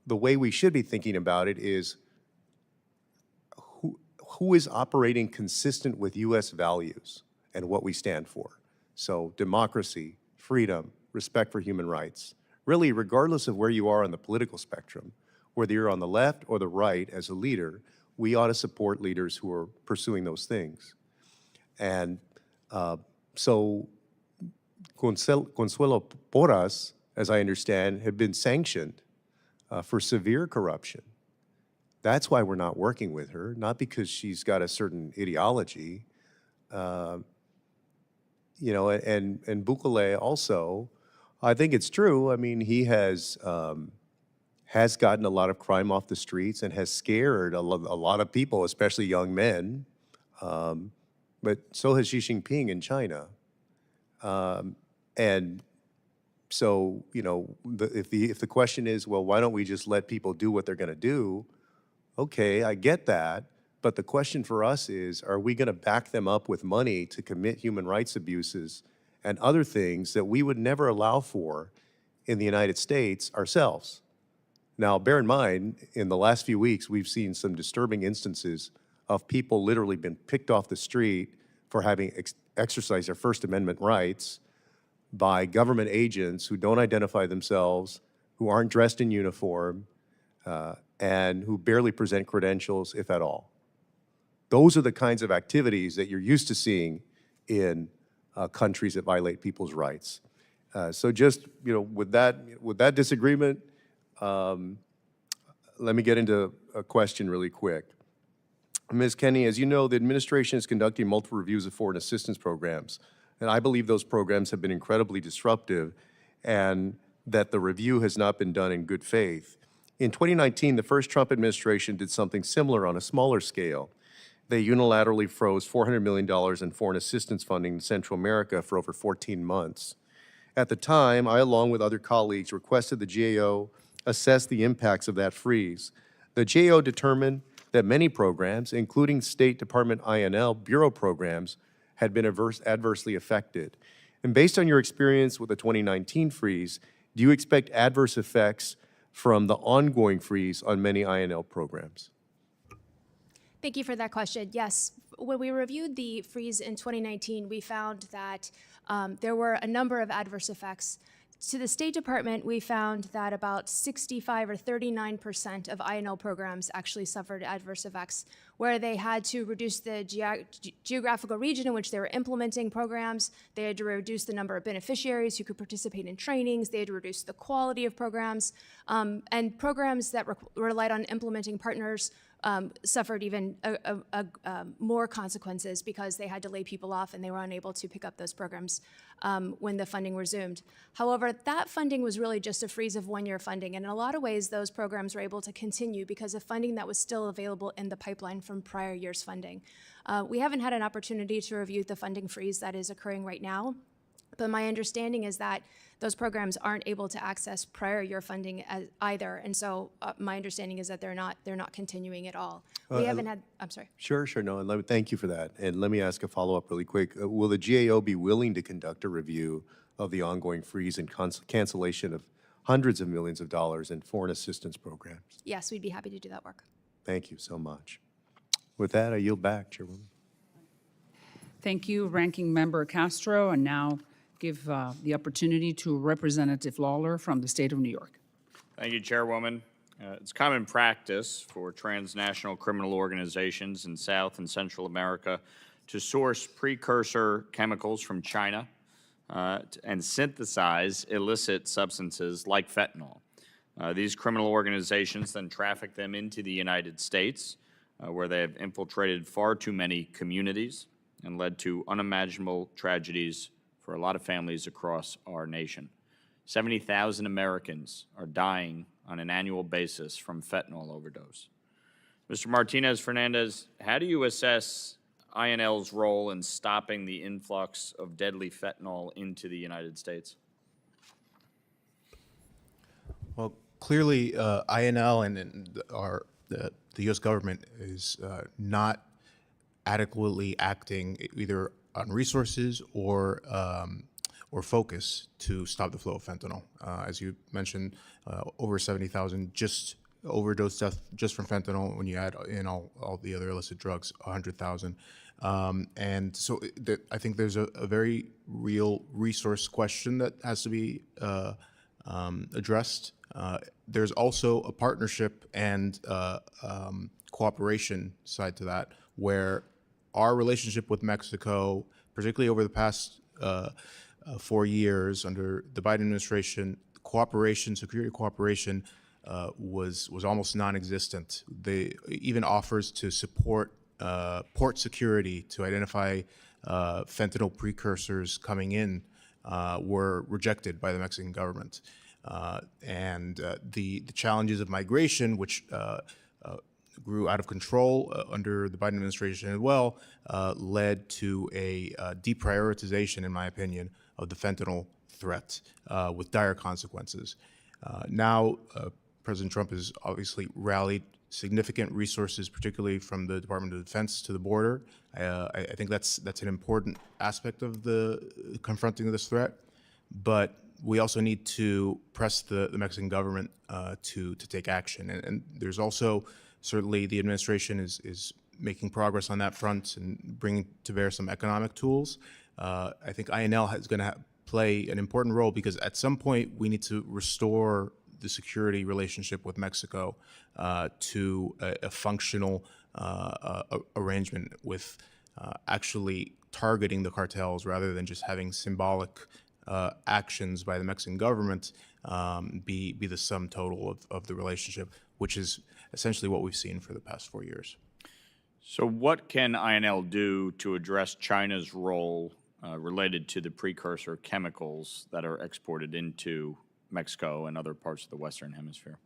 the way we should be thinking about it is who is operating consistent with U.S. values and what we stand for. So democracy, freedom, respect for human rights. Really, regardless of where you are on the political spectrum, whether you're on the left or the right as a leader, we ought to support leaders who are pursuing those things. And so Consuelo Porras, as I understand, had been sanctioned for severe corruption. That's why we're not working with her, not because she's got a certain ideology. And Bukele also, I think it's true. I mean, he has gotten a lot of crime off the streets and has scared a lot of people, especially young men. But so has Xi Jinping in China. And so, if the question is, well, why don't we just let people do what they're going to do? Okay, I get that. But the question for us is, are we going to back them up with money to commit human rights abuses and other things that we would never allow for in the United States ourselves? Now, bear in mind, in the last few weeks, we've seen some disturbing instances of people literally been picked off the street for having exercised their First Amendment rights by government agents who don't identify themselves, who aren't dressed in uniform, and who barely present credentials, if at all. Those are the kinds of activities that you're used to seeing in countries that violate people's rights. So just, with that disagreement, let me get into a question really quick. Ms. Kenney, as you know, the administration is conducting multiple reviews of foreign assistance programs, and I believe those programs have been incredibly disruptive and that the review has not been done in good faith. In 2019, the first Trump administration did something similar on a smaller scale. They unilaterally froze $400 million in foreign assistance funding in Central America for over 14 months. At the time, I, along with other colleagues, requested the GAO assess the impacts of that freeze. The GAO determined that many programs, including State Department INL bureau programs, had been adversely affected. And based on your experience with the 2019 freeze, do you expect adverse effects from the ongoing freeze on many INL programs? Thank you for that question. Yes, when we reviewed the freeze in 2019, we found that there were a number of adverse effects. To the State Department, we found that about 65 or 39% of INL programs actually suffered adverse effects, where they had to reduce the geographical region in which they were implementing programs. They had to reduce the number of beneficiaries who could participate in trainings. They had to reduce the quality of programs. And programs that relied on implementing partners suffered even more consequences because they had to lay people off and they were unable to pick up those programs when the funding resumed. However, that funding was really just a freeze of one-year funding, and in a lot of ways, those programs were able to continue because of funding that was still available in the pipeline from prior year's funding. We haven't had an opportunity to review the funding freeze that is occurring right now, but my understanding is that those programs aren't able to access prior year funding either, and so my understanding is that they're not continuing at all. We haven't had. I'm sorry. Sure, no, and thank you for that. And let me ask a follow-up really quick. Will the GAO be willing to conduct a review of the ongoing freeze and cancellation of hundreds of millions of dollars in foreign assistance programs? Yes, we'd be happy to do that work. Thank you so much. With that, I yield back, Chairwoman. Thank you, Ranking Member Castro, and now give the opportunity to Representative Lawler from the state of New York. Thank you, Chairwoman. It's common practice for transnational criminal organizations in South and Central America to source precursor chemicals from China and synthesize illicit substances like fentanyl. These criminal organizations then traffic them into the United States, where they have infiltrated far too many communities and led to unimaginable tragedies for a lot of families across our nation. 70,000 Americans are dying on an annual basis from fentanyl overdose. Mr. Martinez-Fernandez, how do you assess INL's role in stopping the influx of deadly fentanyl into the United States? Well, clearly, INL and the U.S. government is not adequately acting either on resources or focus to stop the flow of fentanyl. As you mentioned, over 70,000 just overdose death just from fentanyl. When you add in all the other illicit drugs, 100,000. And so I think there's a very real resource question that has to be addressed. There's also a partnership and cooperation side to that, where our relationship with Mexico, particularly over the past 4 years under the Biden administration, cooperation, security cooperation, was almost non-existent. They even offers to support port security to identify fentanyl precursors coming in were rejected by the Mexican government. The challenges of migration, which grew out of control under the Biden administration as well, led to a deprioritization, in my opinion, of the fentanyl threat with dire consequences. Now, President Trump has obviously rallied significant resources, particularly from the Department of Defense to the border. I think that's an important aspect of the confronting of this threat. But we also need to press the Mexican government to take action. And there's also certainly the administration is making progress on that front and bringing to bear some economic tools. I think INL is going to play an important role because at some point we need to restore the security relationship with Mexico to a functional arrangement with actually targeting the cartels rather than just having symbolic actions by the Mexican government be the sum total of the relationship, which is essentially what we've seen for the past 4 years. So what can INL do to address China's role related to the precursor chemicals that are exported into Mexico and other parts of the Western Hemisphere?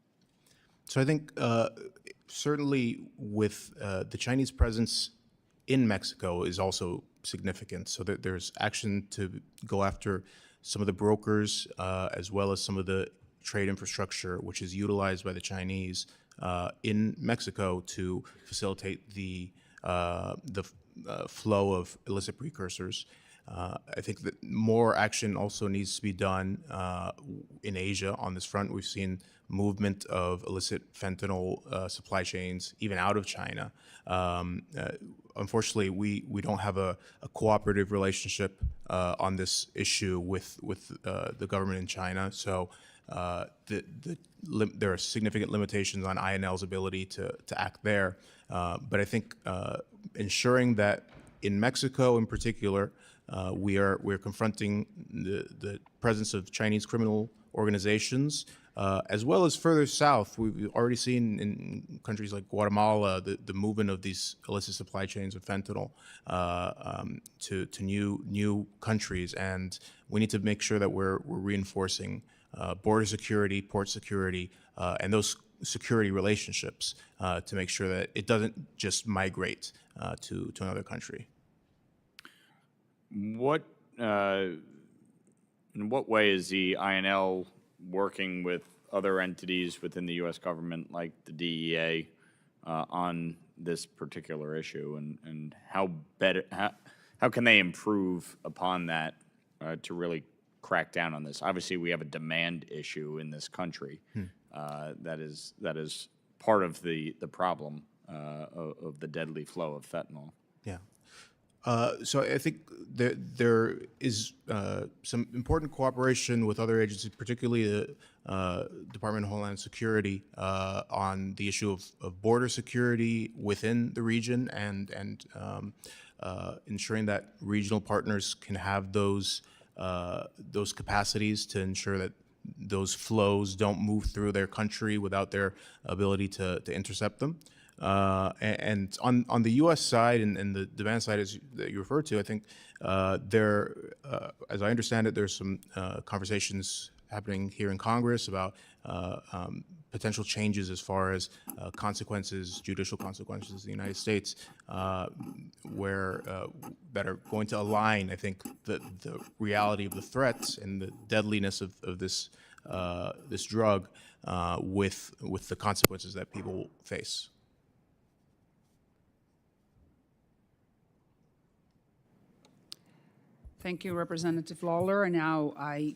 So I think certainly with the Chinese presence in Mexico is also significant. So that there's action to go after some of the brokers as well as some of the trade infrastructure, which is utilized by the Chinese in Mexico to facilitate the flow of illicit precursors. I think that more action also needs to be done in Asia on this front. We've seen movement of illicit fentanyl supply chains even out of China. Unfortunately, we don't have a cooperative relationship on this issue with the government in China. So there are significant limitations on INL's ability to act there. But I think ensuring that in Mexico in particular, we're confronting the presence of Chinese criminal organizations, as well as further south. We've already seen in countries like Guatemala the movement of these illicit supply chains of fentanyl to new countries, and we need to make sure that we're reinforcing border security, port security, and those security relationships to make sure that it doesn't just migrate to another country. What, in what way is the INL working with other entities within the U.S. government, like the DEA, on this particular issue, and how can they improve upon that to really crack down on this? Obviously, we have a demand issue in this country that is part of the problem of the deadly flow of fentanyl. Yeah. So I think there is some important cooperation with other agencies, particularly the Department of Homeland Security, on the issue of border security within the region and ensuring that regional partners can have those capacities to ensure that those flows don't move through their country without their ability to intercept them. And on the U.S. side and the demand side that you referred to, I think as I understand it, there's some conversations happening here in Congress about potential changes as far as consequences, judicial consequences in the United States, where that are going to align, I think, the reality of the threats and the deadliness of this this drug with the consequences that people face. Thank you, Representative Lawler. And now I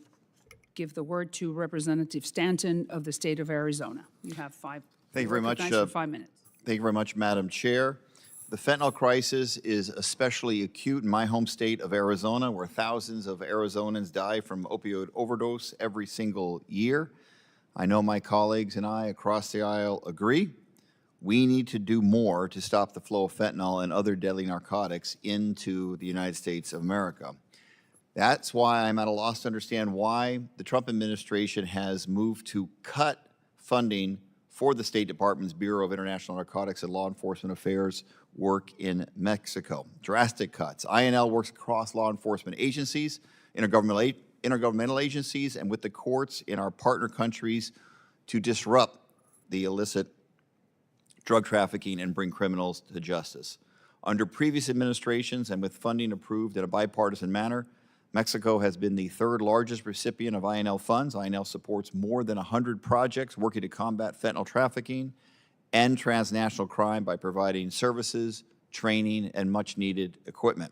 give the word to Representative Stanton of the state of Arizona. You have five. Thank you very much. recognized for 5 minutes. Thank you very much, Madam Chair. The fentanyl crisis is especially acute in my home state of Arizona, where thousands of Arizonans die from opioid overdose every single year. I know my colleagues and I across the aisle agree. We need to do more to stop the flow of fentanyl and other deadly narcotics into the United States of America. That's why I'm at a loss to understand why the Trump administration has moved to cut funding for the State Department's Bureau of International Narcotics and Law Enforcement Affairs work in Mexico. Drastic cuts. INL works across law enforcement agencies, intergovernmental agencies, and with the courts in our partner countries to disrupt the illicit drug trafficking and bring criminals to justice. Under previous administrations and with funding approved in a bipartisan manner, Mexico has been the third largest recipient of INL funds. INL supports more than 100 projects working to combat fentanyl trafficking and transnational crime by providing services, training, and much-needed equipment.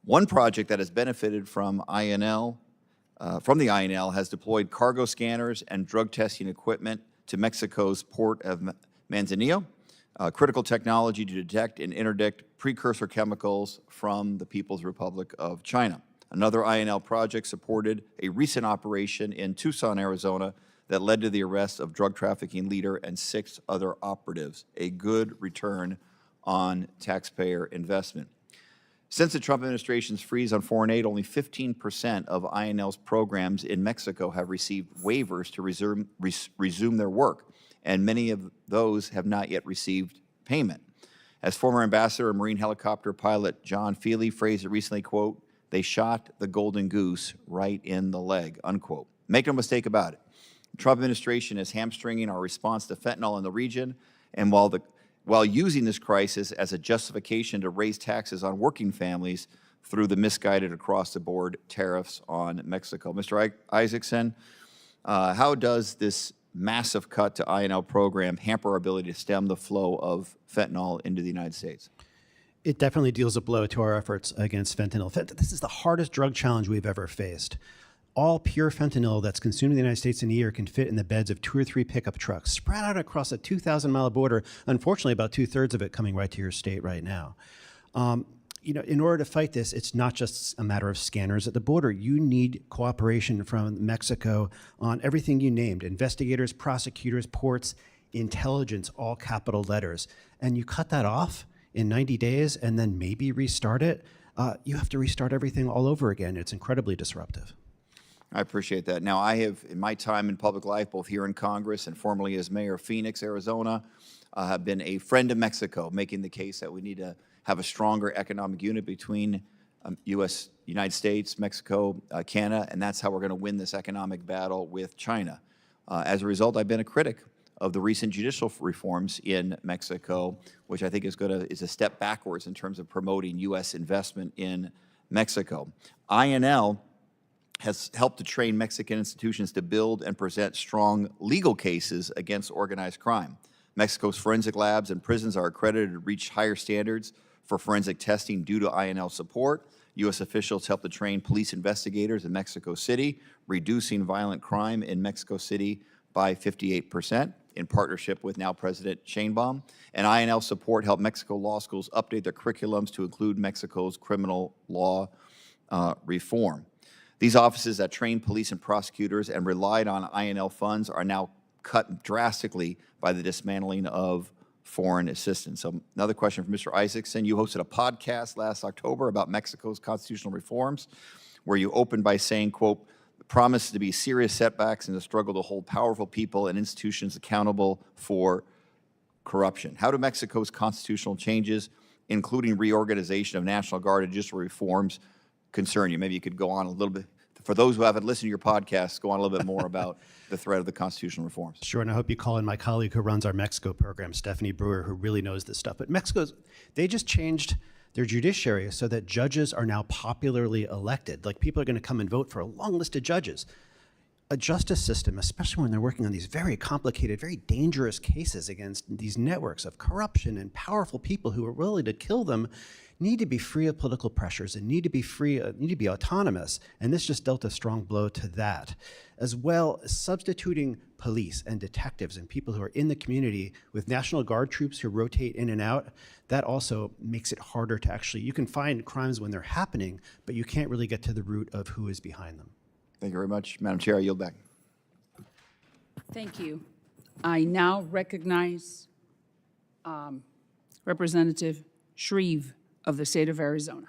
One project that has benefited from the INL has deployed cargo scanners and drug testing equipment to Mexico's port of Manzanillo, critical technology to detect and interdict precursor chemicals from the People's Republic of China. Another INL project supported a recent operation in Tucson, Arizona, that led to the arrest of drug trafficking leader and 6 other operatives, a good return on taxpayer investment. Since the Trump administration's freeze on foreign aid, only 15% of INL's programs in Mexico have received waivers to resume their work, and many of those have not yet received payment. As former ambassador and Marine helicopter pilot John Feely phrased it recently, quote, "They shot the golden goose right in the leg," unquote. Make no mistake about it. The Trump administration is hamstringing our response to fentanyl in the region, and while using this crisis as a justification to raise taxes on working families through the misguided across-the-board tariffs on Mexico. Mr. Isaacson, how does this massive cut to INL program hamper our ability to stem the flow of fentanyl into the United States? It definitely deals a blow to our efforts against fentanyl. This is the hardest drug challenge we've ever faced. All pure fentanyl that's consumed in the United States in a year can fit in the beds of 2 or 3 pickup trucks, spread out across a 2,000-mile border. Unfortunately, about 2/3 of it coming right to your state right now. In order to fight this, it's not just a matter of scanners at the border. You need cooperation from Mexico on everything you named: investigators, prosecutors, ports, intelligence, all capital letters. And you cut that off in 90 days and then maybe restart it, you have to restart everything all over again. It's incredibly disruptive. I appreciate that. Now, I have, in my time in public life, both here in Congress and formerly as mayor of Phoenix, Arizona, have been a friend of Mexico, making the case that we need to have a stronger economic unit between United States, Mexico, Canada, and that's how we're going to win this economic battle with China. As a result, I've been a critic of the recent judicial reforms in Mexico, which I think is a step backwards in terms of promoting U.S. investment in Mexico. INL has helped to train Mexican institutions to build and present strong legal cases against organized crime. Mexico's forensic labs and prisons are accredited to reach higher standards for forensic testing due to INL support. U.S. officials helped to train police investigators in Mexico City, reducing violent crime in Mexico City by 58% in partnership with now President Sheinbaum. And INL support helped Mexico law schools update their curriculums to include Mexico's criminal law reform. These offices that train police and prosecutors and relied on INL funds are now cut drastically by the dismantling of foreign assistance. So another question from Mr. Isaacson. You hosted a podcast last October about Mexico's constitutional reforms, where you opened by saying, quote, "promise to be serious setbacks in the struggle to hold powerful people and institutions accountable for corruption." How do Mexico's constitutional changes, including reorganization of National Guard and judicial reforms, concern you? Maybe you could go on a little bit for those who haven't listened to your podcast, go on a little bit more about the threat of the constitutional reforms. Sure, and I hope you call in my colleague who runs our Mexico program, Stephanie Brewer, who really knows this stuff. But they just changed their judiciary so that judges are now popularly elected. Like, people are going to come and vote for a long list of judges. A justice system, especially when they're working on these very complicated, very dangerous cases against these networks of corruption and powerful people who are willing to kill them, need to be free of political pressures and need to be autonomous. And this just dealt a strong blow to that, as well as substituting police and detectives and people who are in the community with National Guard troops who rotate in and out. That also makes it harder to actually, you can find crimes when they're happening, but you can't really get to the root of who is behind them. Thank you very much. Madam Chair, I yield back. Thank you. I now recognize Representative Shreve of the state of Arizona.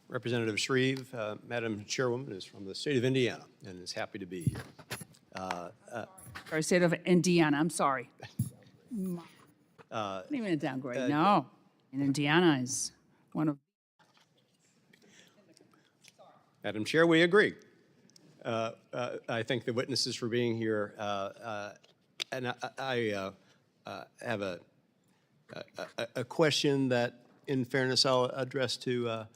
Representative Shreve, Madam Chairwoman, is from the state of Indiana and is happy to be here. Or state of Indiana, I'm sorry. Not even a downgrade, no. And Indiana is one of. Madam Chair, we agree. I thank the witnesses for being here, and I have a question that, in fairness, I'll address to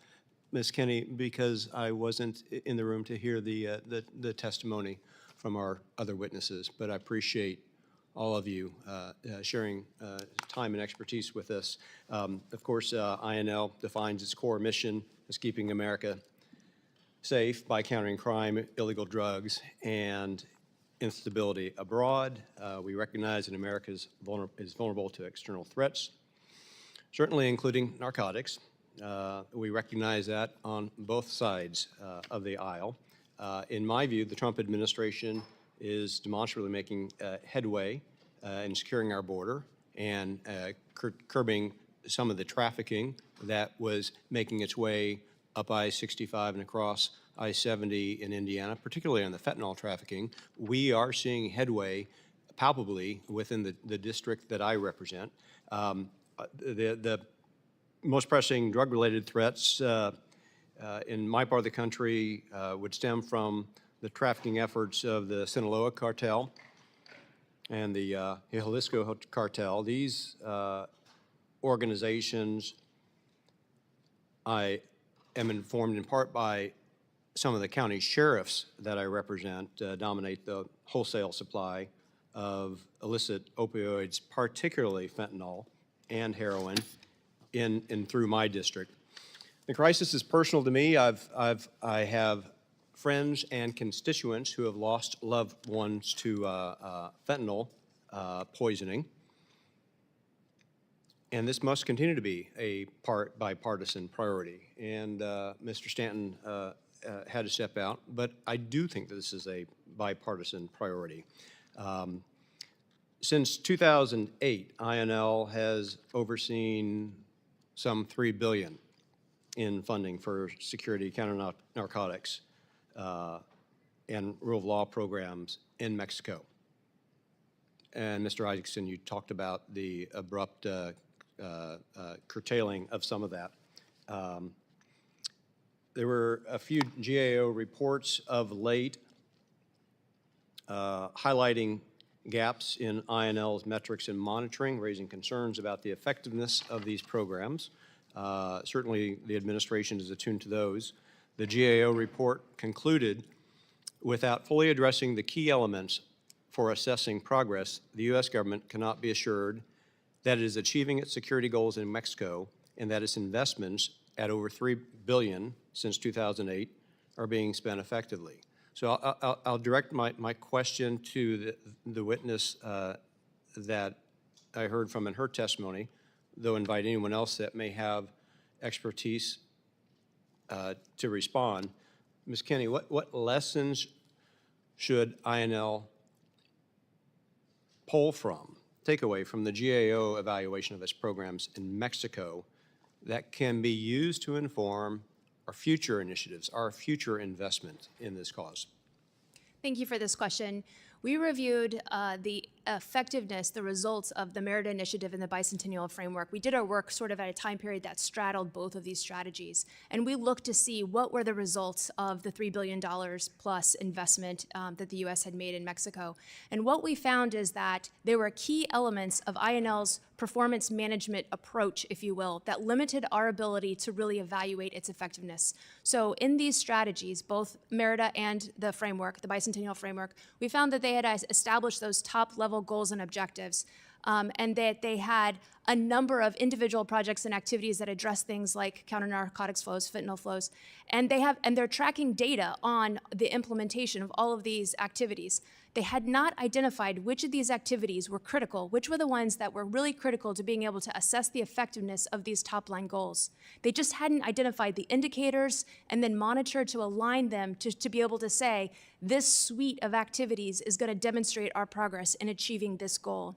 Ms. Kenney, because I wasn't in the room to hear the testimony from our other witnesses, but I appreciate all of you sharing time and expertise with us. Of course, INL defines its core mission as keeping America safe by countering crime, illegal drugs, and instability abroad. We recognize that America is vulnerable to external threats, certainly including narcotics. We recognize that on both sides of the aisle. In my view, the Trump administration is demonstrably making headway in securing our border and curbing some of the trafficking that was making its way up I-65 and across I-70 in Indiana, particularly on the fentanyl trafficking. We are seeing headway palpably within the district that I represent. The most pressing drug-related threats in my part of the country would stem from the trafficking efforts of the Sinaloa cartel and the Jalisco cartel. These organizations, I am informed in part by some of the county sheriffs that I represent, dominate the wholesale supply of illicit opioids, particularly fentanyl and heroin, in through my district. The crisis is personal to me. I have friends and constituents who have lost loved ones to fentanyl poisoning. And this must continue to be a bipartisan priority. And Mr. Stanton had to step out, but I do think that this is a bipartisan priority. Since 2008, INL has overseen some $3 billion in funding for security, counter narcotics, and rule of law programs in Mexico. And Mr. Isaacson, you talked about the abrupt curtailing of some of that. There were a few GAO reports of late highlighting gaps in INL's metrics and monitoring, raising concerns about the effectiveness of these programs. Certainly, the administration is attuned to those. The GAO report concluded, without fully addressing the key elements for assessing progress, the U.S. government cannot be assured that it is achieving its security goals in Mexico and that its investments at over $3 billion since 2008 are being spent effectively. So I'll direct my question to the witness that I heard from in her testimony, though invite anyone else that may have expertise to respond. Ms. Kenney, what lessons should INL take away from the GAO evaluation of its programs in Mexico that can be used to inform our future initiatives, our future investment in this cause? Thank you for this question. We reviewed the effectiveness, the results of the Merit Initiative and the Bicentennial Framework. We did our work sort of at a time period that straddled both of these strategies. And we looked to see what were the results of the $3 billion plus investment that the U.S. had made in Mexico. And what we found is that there were key elements of INL's performance management approach, if you will, that limited our ability to really evaluate its effectiveness. So in these strategies, both Merida and the framework, the Bicentennial Framework, we found that they had established those top-level goals and objectives, and that they had a number of individual projects and activities that address things like counter-narcotics flows, fentanyl flows, and they're tracking data on the implementation of all of these activities. They had not identified which of these activities were critical, which were the ones that were really critical to being able to assess the effectiveness of these top-line goals. They just hadn't identified the indicators and then monitored to align them to be able to say, this suite of activities is going to demonstrate our progress in achieving this goal.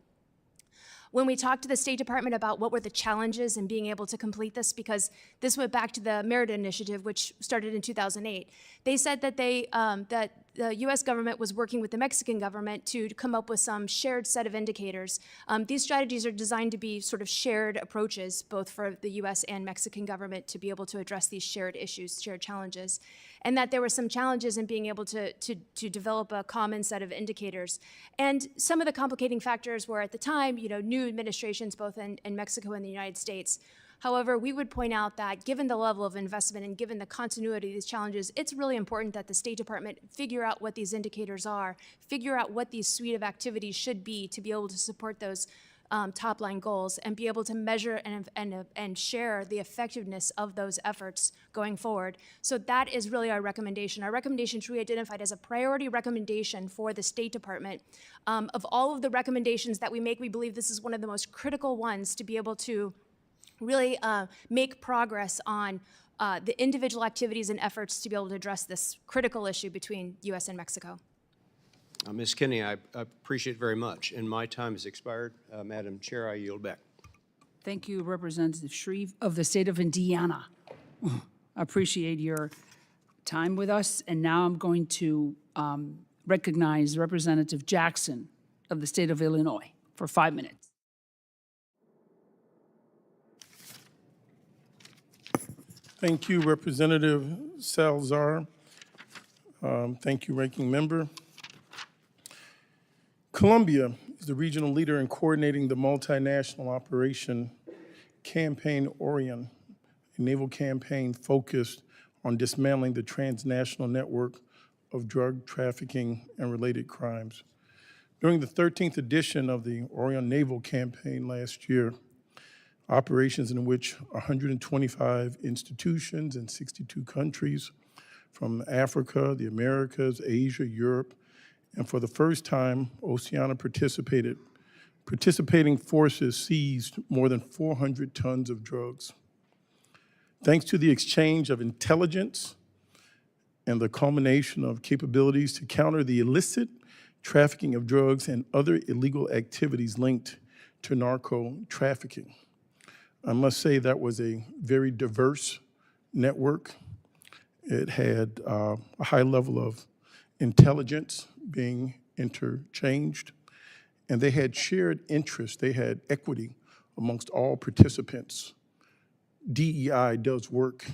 When we talked to the State Department about what were the challenges in being able to complete this, because this went back to the Merit Initiative, which started in 2008, they said that that the U.S. government was working with the Mexican government to come up with some shared set of indicators. These strategies are designed to be sort of shared approaches, both for the U.S. and Mexican government, to be able to address these shared issues, shared challenges, and that there were some challenges in being able to develop a common set of indicators. And some of the complicating factors were, at the time, new administrations both in Mexico and the United States. However, we would point out that given the level of investment and given the continuity of these challenges, it's really important that the State Department figure out what these indicators are, figure out what these suite of activities should be to be able to support those top-line goals and be able to measure and share the effectiveness of those efforts going forward. So that is really our recommendation. Our recommendation is really identified as a priority recommendation for the State Department. Of all of the recommendations that we make, we believe this is one of the most critical ones to be able to really make progress on the individual activities and efforts to be able to address this critical issue between U.S. and Mexico. Ms. Kinney, I appreciate it very much, and my time has expired. Madam Chair, I yield back. Thank you, Representative Shreve of the state of Indiana. I appreciate your time with us. And now I'm going to recognize Representative Jackson of the state of Illinois for 5 minutes. Thank you, Representative Salazar. Thank you, Ranking Member. Colombia is the regional leader in coordinating the multinational operation Campaign Orion, a naval campaign focused on dismantling the transnational network of drug trafficking and related crimes. During the 13th edition of the Orion Naval Campaign last year, operations in which 125 institutions in 62 countries from Africa, the Americas, Asia, Europe, and for the first time, Oceania participated. Participating forces seized more than 400 tons of drugs. Thanks to the exchange of intelligence and the culmination of capabilities to counter the illicit trafficking of drugs and other illegal activities linked to narco trafficking. I must say that was a very diverse network. It had a high level of intelligence being interchanged, and they had shared interests. They had equity amongst all participants. DEI does work.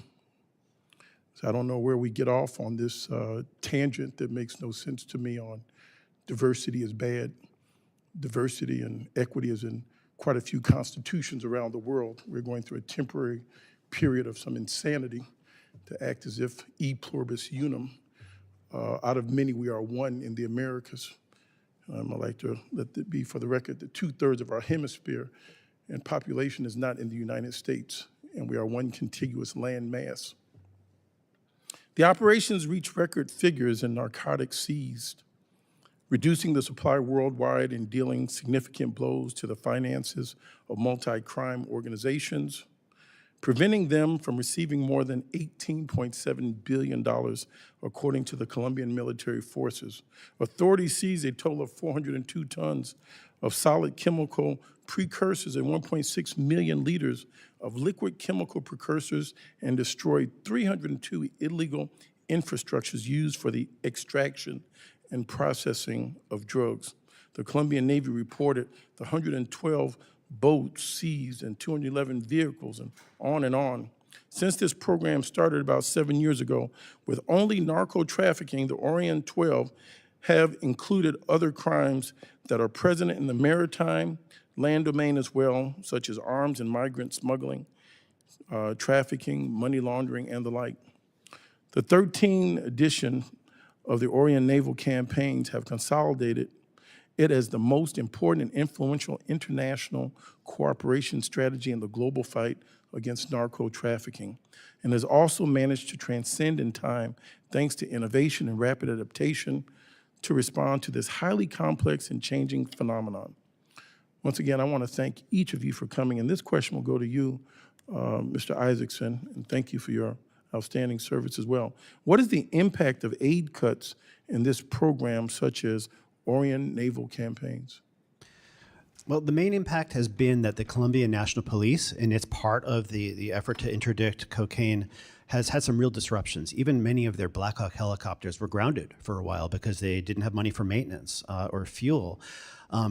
So I don't know where we get off on this tangent that makes no sense to me on diversity is bad. Diversity and equity is in quite a few constitutions around the world. We're going through a temporary period of some insanity to act as if e pluribus unum. Out of many, we are one in the Americas. I'd like to let it be for the record that 2/3 of our hemisphere and population is not in the United States, and we are one contiguous land mass. The operations reached record figures in narcotics seized, reducing the supply worldwide and dealing significant blows to the finances of multi-crime organizations, preventing them from receiving more than $18.7 billion, according to the Colombian military forces. Authorities seized a total of 402 tons of solid chemical precursors and 1.6 million liters of liquid chemical precursors and destroyed 302 illegal infrastructures used for the extraction and processing of drugs. The Colombian Navy reported the 112 boats seized and 211 vehicles and on and on. Since this program started about 7 years ago, with only narco trafficking, the Orion 12 have included other crimes that are present in the maritime land domain as well, such as arms and migrant smuggling, trafficking, money laundering, and the like. The 13th edition of the Orion Naval Campaigns have consolidated it as the most important and influential international cooperation strategy in the global fight against narco trafficking, and has also managed to transcend in time thanks to innovation and rapid adaptation to respond to this highly complex and changing phenomenon. Once again, I want to thank each of you for coming, and this question will go to you, Mr. Isaacson, and thank you for your outstanding service as well. What is the impact of aid cuts in this program, such as Orion Naval Campaigns? Well, the main impact has been that the Colombian National Police, in its part of the effort to interdict cocaine, has had some real disruptions. Even many of their Black Hawk helicopters were grounded for a while because they didn't have money for maintenance or fuel.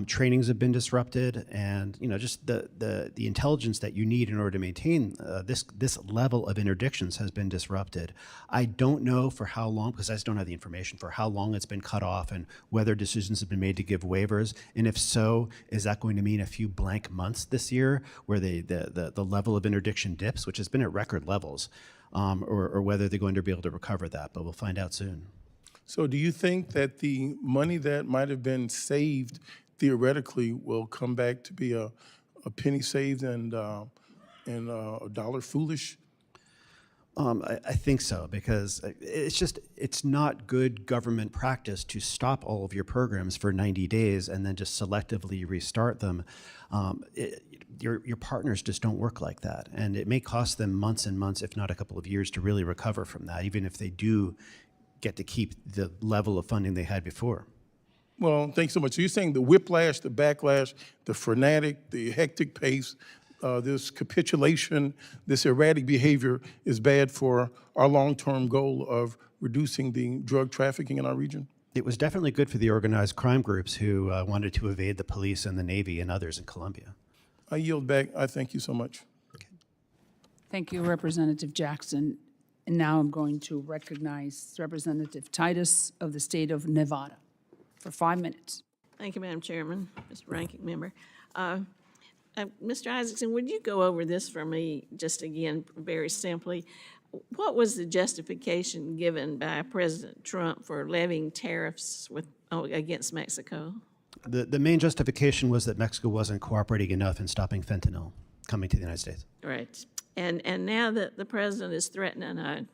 Trainings have been disrupted, and just the intelligence that you need in order to maintain this level of interdictions has been disrupted. I don't know for how long, because I just don't have the information for how long it's been cut off and whether decisions have been made to give waivers. And if so, is that going to mean a few blank months this year where the level of interdiction dips, which has been at record levels, or whether they're going to be able to recover that? But we'll find out soon. So do you think that the money that might have been saved theoretically will come back to be a penny saved and a dollar foolish? I think so, because it's not good government practice to stop all of your programs for 90 days and then just selectively restart them. Your partners just don't work like that, and it may cost them months and months, if not a couple of years, to really recover from that, even if they do get to keep the level of funding they had before. Well, thanks so much. So you're saying the whiplash, the backlash, the frenetic, the hectic pace, this capitulation, this erratic behavior is bad for our long-term goal of reducing the drug trafficking in our region? It was definitely good for the organized crime groups who wanted to evade the police and the Navy and others in Colombia. I yield back. I thank you so much. Thank you, Representative Jackson. And now I'm going to recognize Representative Titus of the state of Nevada for 5 minutes. Thank you, Madam Chairman, Mr. Ranking Member. Mr. Isaacson, would you go over this for me just again, very simply? What was the justification given by President Trump for levying tariffs against Mexico? The main justification was that Mexico wasn't cooperating enough in stopping fentanyl coming to the United States. Right. And now that the president is threatening a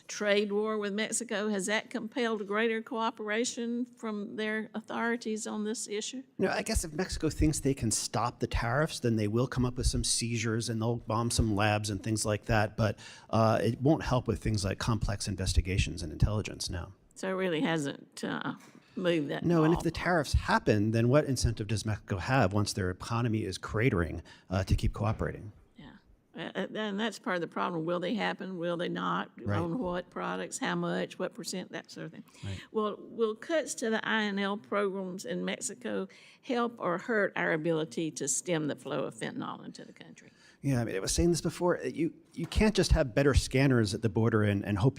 trade war with Mexico, has that compelled greater cooperation from their authorities on this issue? I guess if Mexico thinks they can stop the tariffs, then they will come up with some seizures and they'll bomb some labs and things like that. But it won't help with things like complex investigations and intelligence now. So it really hasn't moved that No, and if ball. the tariffs happen, then what incentive does Mexico have once their economy is cratering to keep cooperating? And that's part of the problem. Will they happen? Will they not? Right. On what products? How much? What percent? That sort of thing. Right. Well, will cuts to the INL programs in Mexico help or hurt our ability to stem the flow of fentanyl into the country? Yeah, I mean, I was saying this before. You can't just have better scanners at the border and hope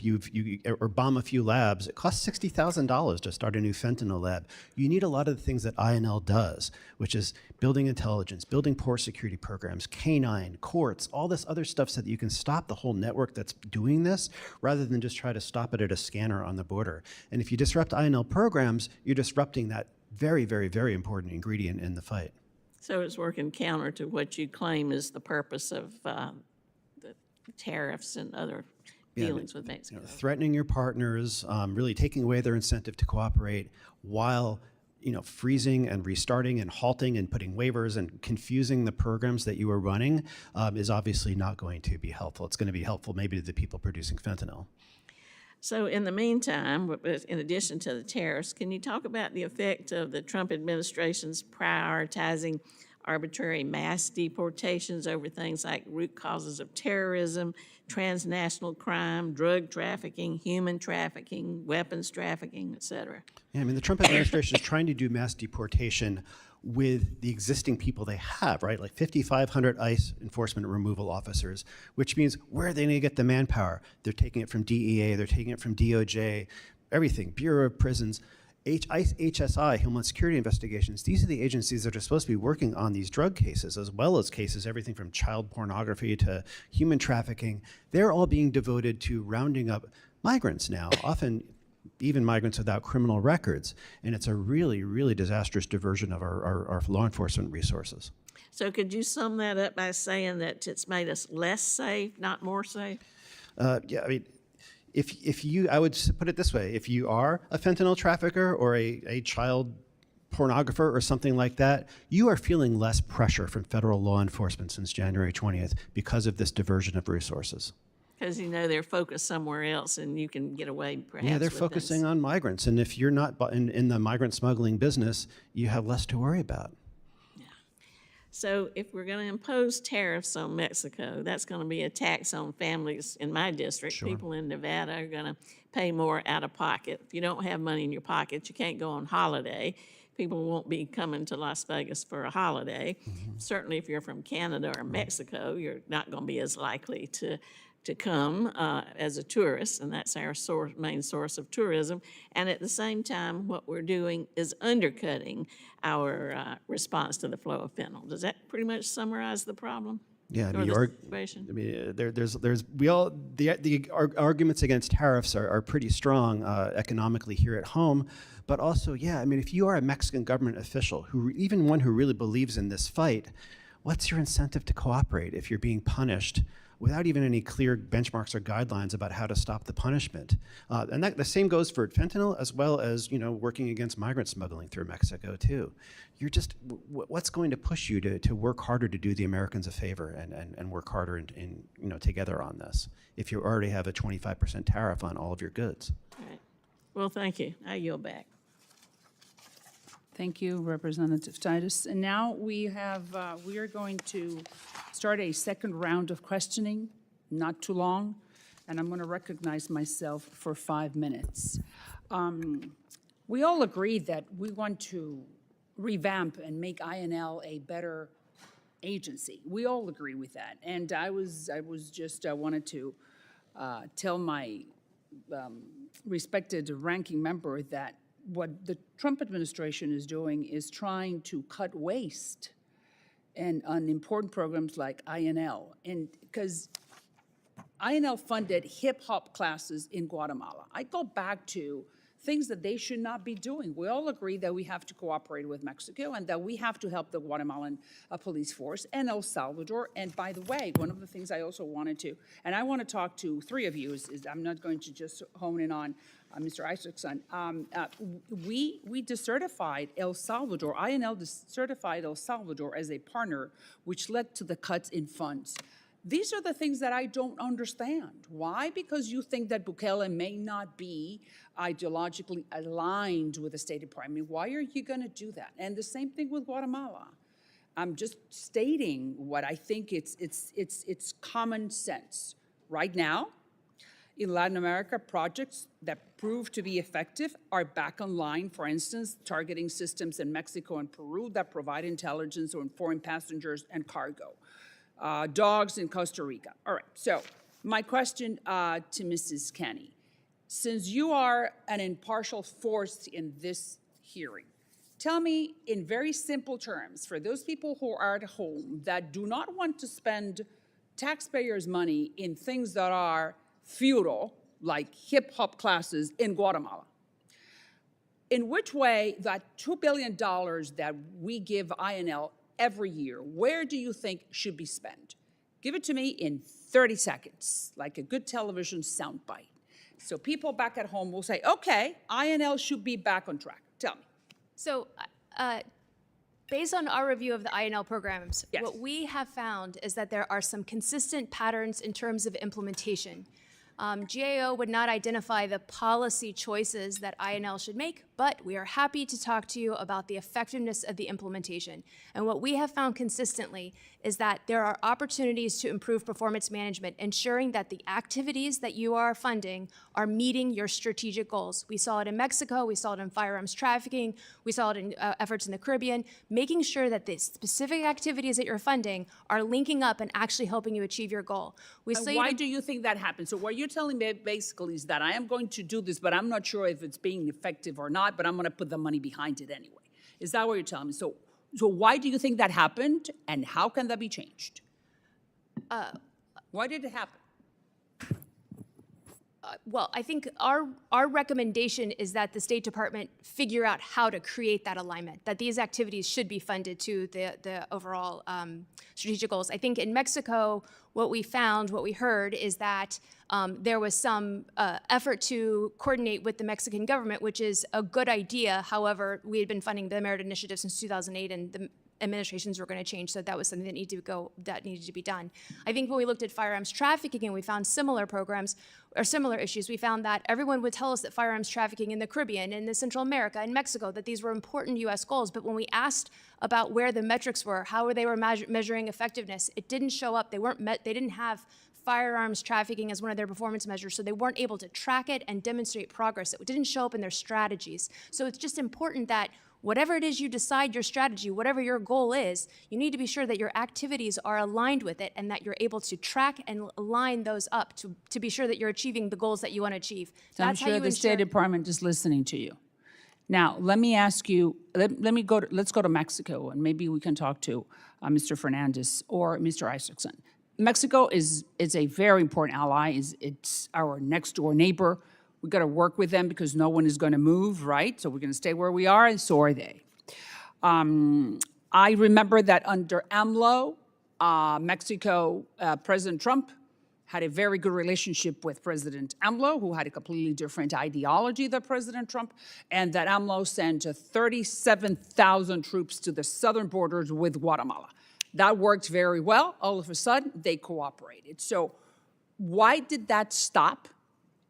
or bomb a few labs. It costs $60,000 to start a new fentanyl lab. You need a lot of the things that INL does, which is building intelligence, building port security programs, canine, courts, all this other stuff so that you can stop the whole network that's doing this rather than just try to stop it at a scanner on the border. And if you disrupt INL programs, you're disrupting that very, very, very important ingredient in the fight. So it's working counter to what you claim is the purpose of the tariffs and other dealings with Mexico. Threatening your partners, really taking away their incentive to cooperate while freezing and restarting and halting and putting waivers and confusing the programs that you are running is obviously not going to be helpful. It's going to be helpful maybe to the people producing fentanyl. So in the meantime, in addition to the tariffs, can you talk about the effect of the Trump administration's prioritizing arbitrary mass deportations over things like root causes of terrorism, transnational crime, drug trafficking, human trafficking, weapons trafficking, et cetera. Yeah, I mean, the Trump administration is trying to do mass deportation with the existing people they have, right? Like 5,500 ICE enforcement removal officers, which means where are they going to get the manpower? They're taking it from DEA, they're taking it from DOJ, everything, Bureau of Prisons. ICE, HSI, Homeland Security Investigations, these are the agencies that are supposed to be working on these drug cases, as well as cases, everything from child pornography to human trafficking. They're all being devoted to rounding up migrants now, often even migrants without criminal records. And it's a really, really disastrous diversion of our law enforcement resources. So could you sum that up by saying that it's made us less safe, not more safe? Yeah, I mean, if you, I would put it this way, if you are a fentanyl trafficker or a child pornographer or something like that, you are feeling less pressure from federal law enforcement since January 20th because of this diversion of resources. Because they're focused somewhere else and you can get away perhaps Yeah, they're with focusing this. on migrants. And if you're not in the migrant smuggling business, you have less to worry about. So if we're going to impose tariffs on Mexico, that's going to be a tax on families in my district. Sure. People in Nevada are going to pay more out of pocket. If you don't have money in your pocket, you can't go on holiday. People won't be coming to Las Vegas for a holiday. Certainly if you're from Canada or Mexico, you're not going to be as likely to come as a tourist, and that's our main source of tourism. And at the same time, what we're doing is undercutting our response to the flow of fentanyl. Does that pretty much summarize the problem? Yeah, I Or mean, the situation? the arguments against tariffs are pretty strong economically here at home, but also, yeah, I mean, if you are a Mexican government official, even one who really believes in this fight, what's your incentive to cooperate if you're being punished without even any clear benchmarks or guidelines about how to stop the punishment? And the same goes for fentanyl, as well as working against migrant smuggling through Mexico too. You're just, what's going to push you to work harder to do the Americans a favor and work harder together on this if you already have a 25% tariff on all of your goods? All right. Well, thank you. I yield back. Thank you, Representative Titus. And now we are going to start a second round of questioning, not too long, and I'm going to recognize myself for 5 minutes. We all agree that we want to revamp and make INL a better agency. We all agree with that. And I wanted to tell my respected ranking member that what the Trump administration is doing is trying to cut waste and on important programs like INL. And because INL funded hip hop classes in Guatemala. I go back to things that they should not be doing. We all agree that we have to cooperate with Mexico and that we have to help the Guatemalan police force and El Salvador. And by the way, one of the things I also wanted to, and I want to talk to three of you, is I'm not going to just hone in on Mr. Isaacson. We decertified El Salvador, INL decertified El Salvador as a partner, which led to the cuts in funds. These are the things that I don't understand. Why? Because you think that Bukele may not be ideologically aligned with the State Department. Why are you going to do that? And the same thing with Guatemala. I'm just stating what I think it's common sense. Right now, in Latin America, projects that prove to be effective are back online. For instance, targeting systems in Mexico and Peru that provide intelligence on foreign passengers and cargo. Dogs in Costa Rica. All right, so my question to Mrs. Kenny, since you are an impartial force in this hearing, tell me in very simple terms, for those people who are at home that do not want to spend taxpayers' money in things that are futile, like hip-hop classes in Guatemala, in which way that $2 billion that we give INL every year, where do you think should be spent? Give it to me in 30 seconds, like a good television soundbite. So people back at home will say, okay, INL should be back on track. Tell me. So based on our review of the INL programs, Yes. what we have found is that there are some consistent patterns in terms of implementation. GAO would not identify the policy choices that INL should make, but we are happy to talk to you about the effectiveness of the implementation. And what we have found consistently is that there are opportunities to improve performance management, ensuring that the activities that you are funding are meeting your strategic goals. We saw it in Mexico, we saw it in firearms trafficking, we saw it in efforts in the Caribbean, making sure that the specific activities that you're funding are linking up and actually helping you achieve your goal. We And saw why you do you think that happens? So what you're telling me basically is that I am going to do this, but I'm not sure if it's being effective or not, but I'm going to put the money behind it anyway. Is that what you're telling me? So why do you think that happened, and how can that be changed? Why did it happen? Well, I think our recommendation is that the State Department figure out how to create that alignment, that these activities should be funded to the overall strategic goals. I think in Mexico, what we found, what we heard is that there was some effort to coordinate with the Mexican government, which is a good idea. However, we had been funding the Merit Initiative since 2008, and the administrations were going to change, so that was something that needed to be done. I think when we looked at firearms trafficking and we found similar programs or similar issues, we found that everyone would tell us that firearms trafficking in the Caribbean, in the Central America, in Mexico, that these were important U.S. goals. But when we asked about where the metrics were, how they were measuring effectiveness, it didn't show up. They didn't have firearms trafficking as one of their performance measures, so they weren't able to track it and demonstrate progress. It didn't show up in their strategies. So it's just important that whatever it is you decide your strategy, whatever your goal is, you need to be sure that your activities are aligned with it and that you're able to track and align those up to be sure that you're achieving the goals that you want to achieve. So I'm That's how sure you the State ensure. Department is listening to you. Now, let me ask you, let's go to Mexico, and maybe we can talk to Mr. Fernandez or Mr. Isaacson. Mexico is a very important ally. It's our next door neighbor. We got to work with them because no one is going to move, right? So we're going to stay where we are, and so are they. I remember that under AMLO, Mexico, President Trump had a very good relationship with President AMLO, who had a completely different ideology than President Trump, and that AMLO sent 37,000 troops to the southern borders with Guatemala. That worked very well. All of a sudden, they cooperated. So why did that stop?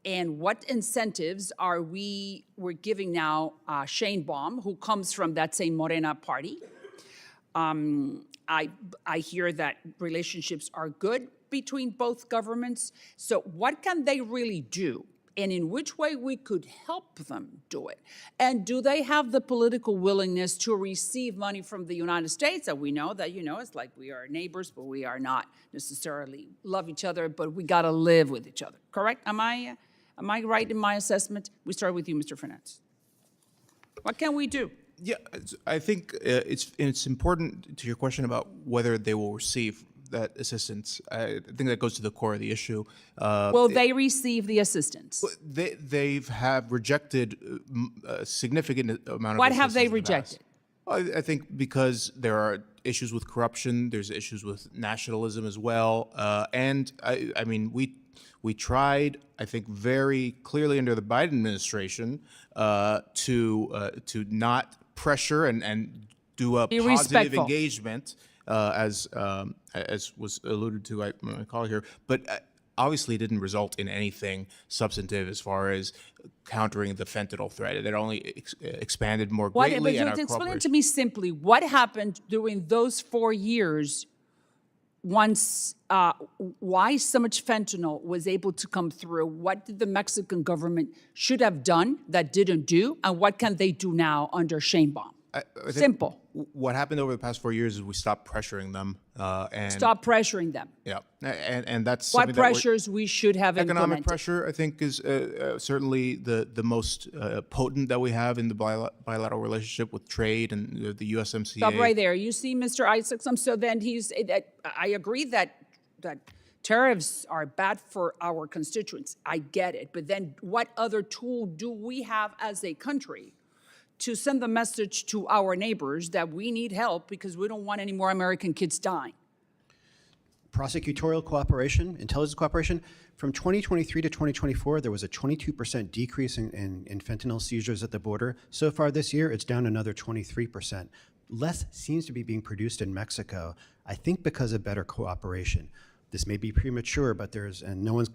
And what incentives we're giving now Shane Baum, who comes from that same Morena party? I hear that relationships are good between both governments. So what can they really do? And in which way we could help them do it? And do they have the political willingness to receive money from the United States? And we know that, it's like we are neighbors, but we are not necessarily love each other, but we got to live with each other. Correct? Am I right in my assessment? We start with you, Mr. Fernandez. What can we do? Yeah, I think it's important to your question about whether they will receive that assistance. I think that goes to the core of the issue. Will they receive the assistance? They have rejected a significant amount of What have assistance they in the past. rejected? I think because there are issues with corruption, there's issues with nationalism as well, and I mean we tried, I think, very clearly under the Biden administration to not pressure and do a Be positive respectful. engagement, as was alluded to by my colleague here, but obviously it didn't result in anything substantive as far as countering the fentanyl threat. It only expanded more greatly. And our Explain cooperation. to me simply, what happened during those 4 years once, why so much fentanyl was able to come through? What did the Mexican government should have done that didn't do? And what can they do now under Shane Baum? I think Simple. What happened over the past 4 years is we stopped pressuring them, and Stop pressuring them. yeah, and that's What something that we're- pressures we should have economic implemented. pressure, I think, is certainly the most potent that we have in the bilateral relationship with trade and the USMCA. Stop right there. You see, Mr. Isaacson, so then I agree that tariffs are bad for our constituents. I get it. But then what other tool do we have as a country to send the message to our neighbors that we need help because we don't want any more American kids dying? Prosecutorial cooperation, intelligence cooperation. From 2023 to 2024, there was a 22% decrease in fentanyl seizures at the border. So far this year, it's down another 23%. Less seems to be being produced in Mexico, I think because of better cooperation. This may be premature, but no one's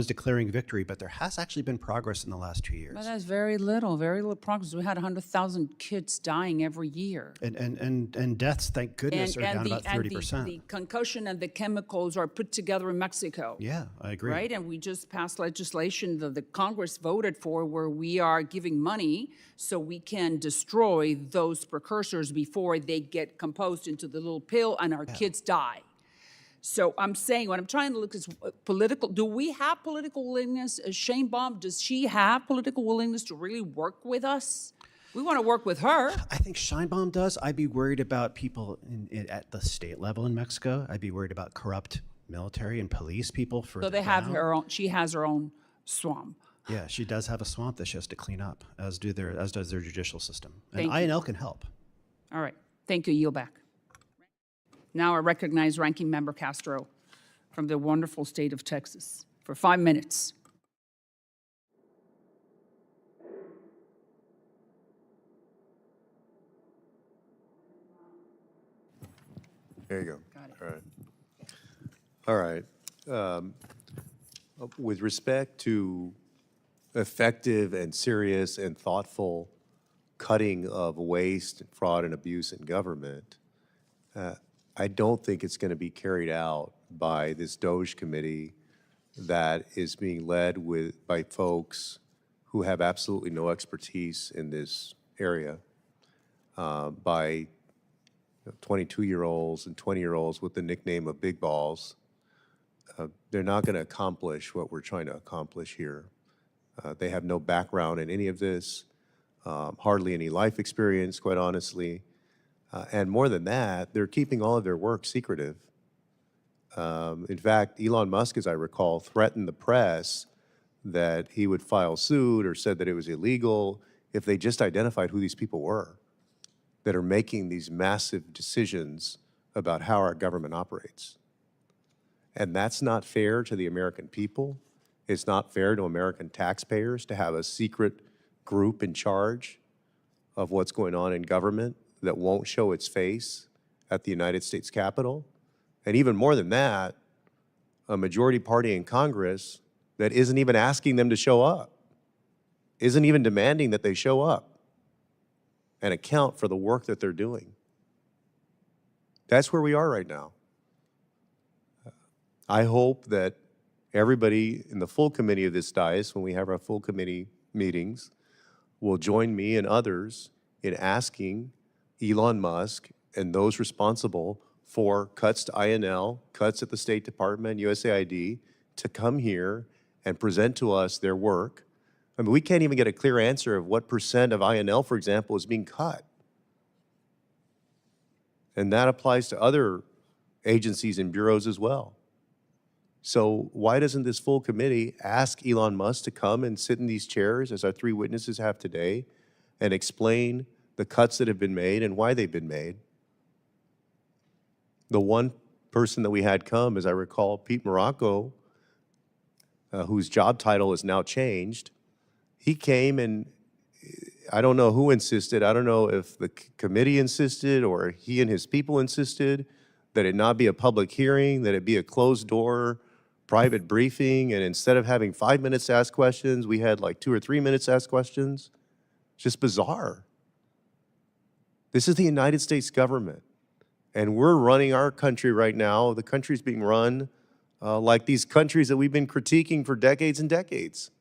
declaring victory, but there has actually been progress in the last 2 years. But that's very little progress. We had 100,000 kids dying every year. And deaths, thank goodness, are down about 30%. The concussion and the chemicals are put together in Mexico. Yeah, I agree. Right? And we just passed legislation that the Congress voted for where we are giving money so we can destroy those precursors before they get composed into the little pill and our kids die. So I'm saying, what I'm trying to look is political. Do we have political willingness? Shane Baum, does she have political willingness to really work with us? We want to work with her. I think Scheinbaum does. I'd be worried about people at the state level in Mexico. I'd be worried about corrupt military and police people further So they have down. her own, she has her own swamp. Yeah, she does have a swamp that she has to clean up, as does their judicial system. And Thank you. INL can help. All right, thank you, yield back. Now I recognize Ranking Member Castro from the wonderful state of Texas for 5 minutes. There you go. Got it. All right. All right. With respect to effective and serious and thoughtful cutting of waste, fraud, and abuse in government, I don't think it's going to be carried out by this DOJ committee that is being led by folks who have absolutely no expertise in this area, by 22-year-olds and 20-year-olds with the nickname of Big Balls. They're not going to accomplish what we're trying to accomplish here. They have no background in any of this, hardly any life experience, quite honestly. And more than that, they're keeping all of their work secretive. In fact, Elon Musk, as I recall, threatened the press that he would file suit or said that it was illegal if they just identified who these people were that are making these massive decisions about how our government operates. And that's not fair to the American people. It's not fair to American taxpayers to have a secret group in charge of what's going on in government that won't show its face at the United States Capitol. And even more than that, a majority party in Congress that isn't even asking them to show up, isn't even demanding that they show up and account for the work that they're doing. That's where we are right now. I hope that everybody in the full committee of this dais, when we have our full committee meetings, will join me and others in asking Elon Musk and those responsible for cuts to INL, cuts at the State Department, USAID, to come here and present to us their work. I mean, we can't even get a clear answer of what percent of INL, for example, is being cut. And that applies to other agencies and bureaus as well. So why doesn't this full committee ask Elon Musk to come and sit in these chairs, as our three witnesses have today, and explain the cuts that have been made and why they've been made? The one person that we had come, as I recall, Pete Morocco, whose job title is now changed, he came and I don't know who insisted, I don't know if the committee insisted or he and his people insisted that it not be a public hearing, that it be a closed door, private briefing, and instead of having 5 minutes to ask questions, we had like 2 or 3 minutes to ask questions. It's just bizarre. This is the United States government, and we're running our country right now. The country's being run like these countries that we've been critiquing for decades and decades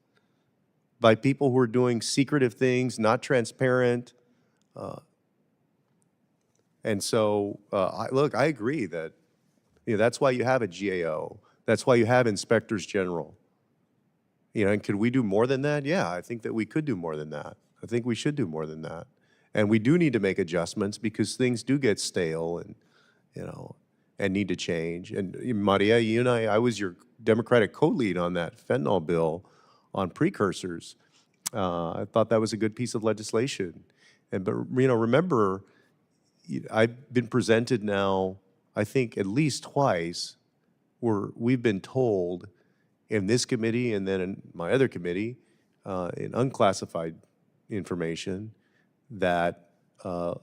by people who are doing secretive things, not transparent. And so, look, I agree that that's why you have a GAO. That's why you have inspectors general. And could we do more than that? Yeah, I think that we could do more than that. I think we should do more than that. And we do need to make adjustments because things do get stale and, and need to change. And Maria, you and I was your Democratic co-lead on that fentanyl bill on precursors. I thought that was a good piece of legislation. But remember, I've been presented now, I think at least twice, where we've been told in this committee and then in my other committee, in unclassified information, that 70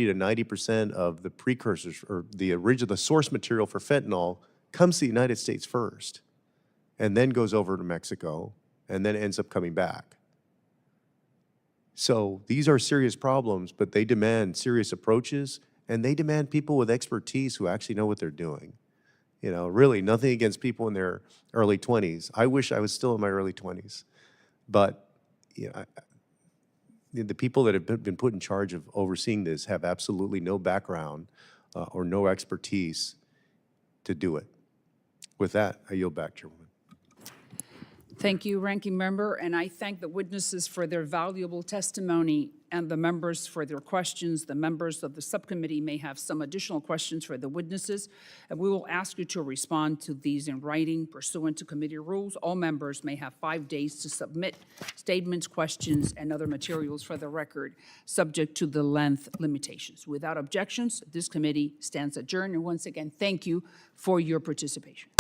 to 90% of the precursors or the source material for fentanyl comes to the United States first, and then goes over to Mexico, and then ends up coming back. So these are serious problems, but they demand serious approaches, and they demand people with expertise who actually know what they're doing. You know, really, nothing against people in their early 20s. I wish I was still in my early 20s. But you know, the people that have been put in charge of overseeing this have absolutely no background or no expertise to do it. With that, I yield back, Chairwoman. Thank you, Ranking Member, and I thank the witnesses for their valuable testimony and the members for their questions. The members of the subcommittee may have some additional questions for the witnesses, and we will ask you to respond to these in writing pursuant to committee rules. All members may have 5 days to submit statements, questions, and other materials for the record, subject to the length limitations. Without objections, this committee stands adjourned, and once again, thank you for your participation.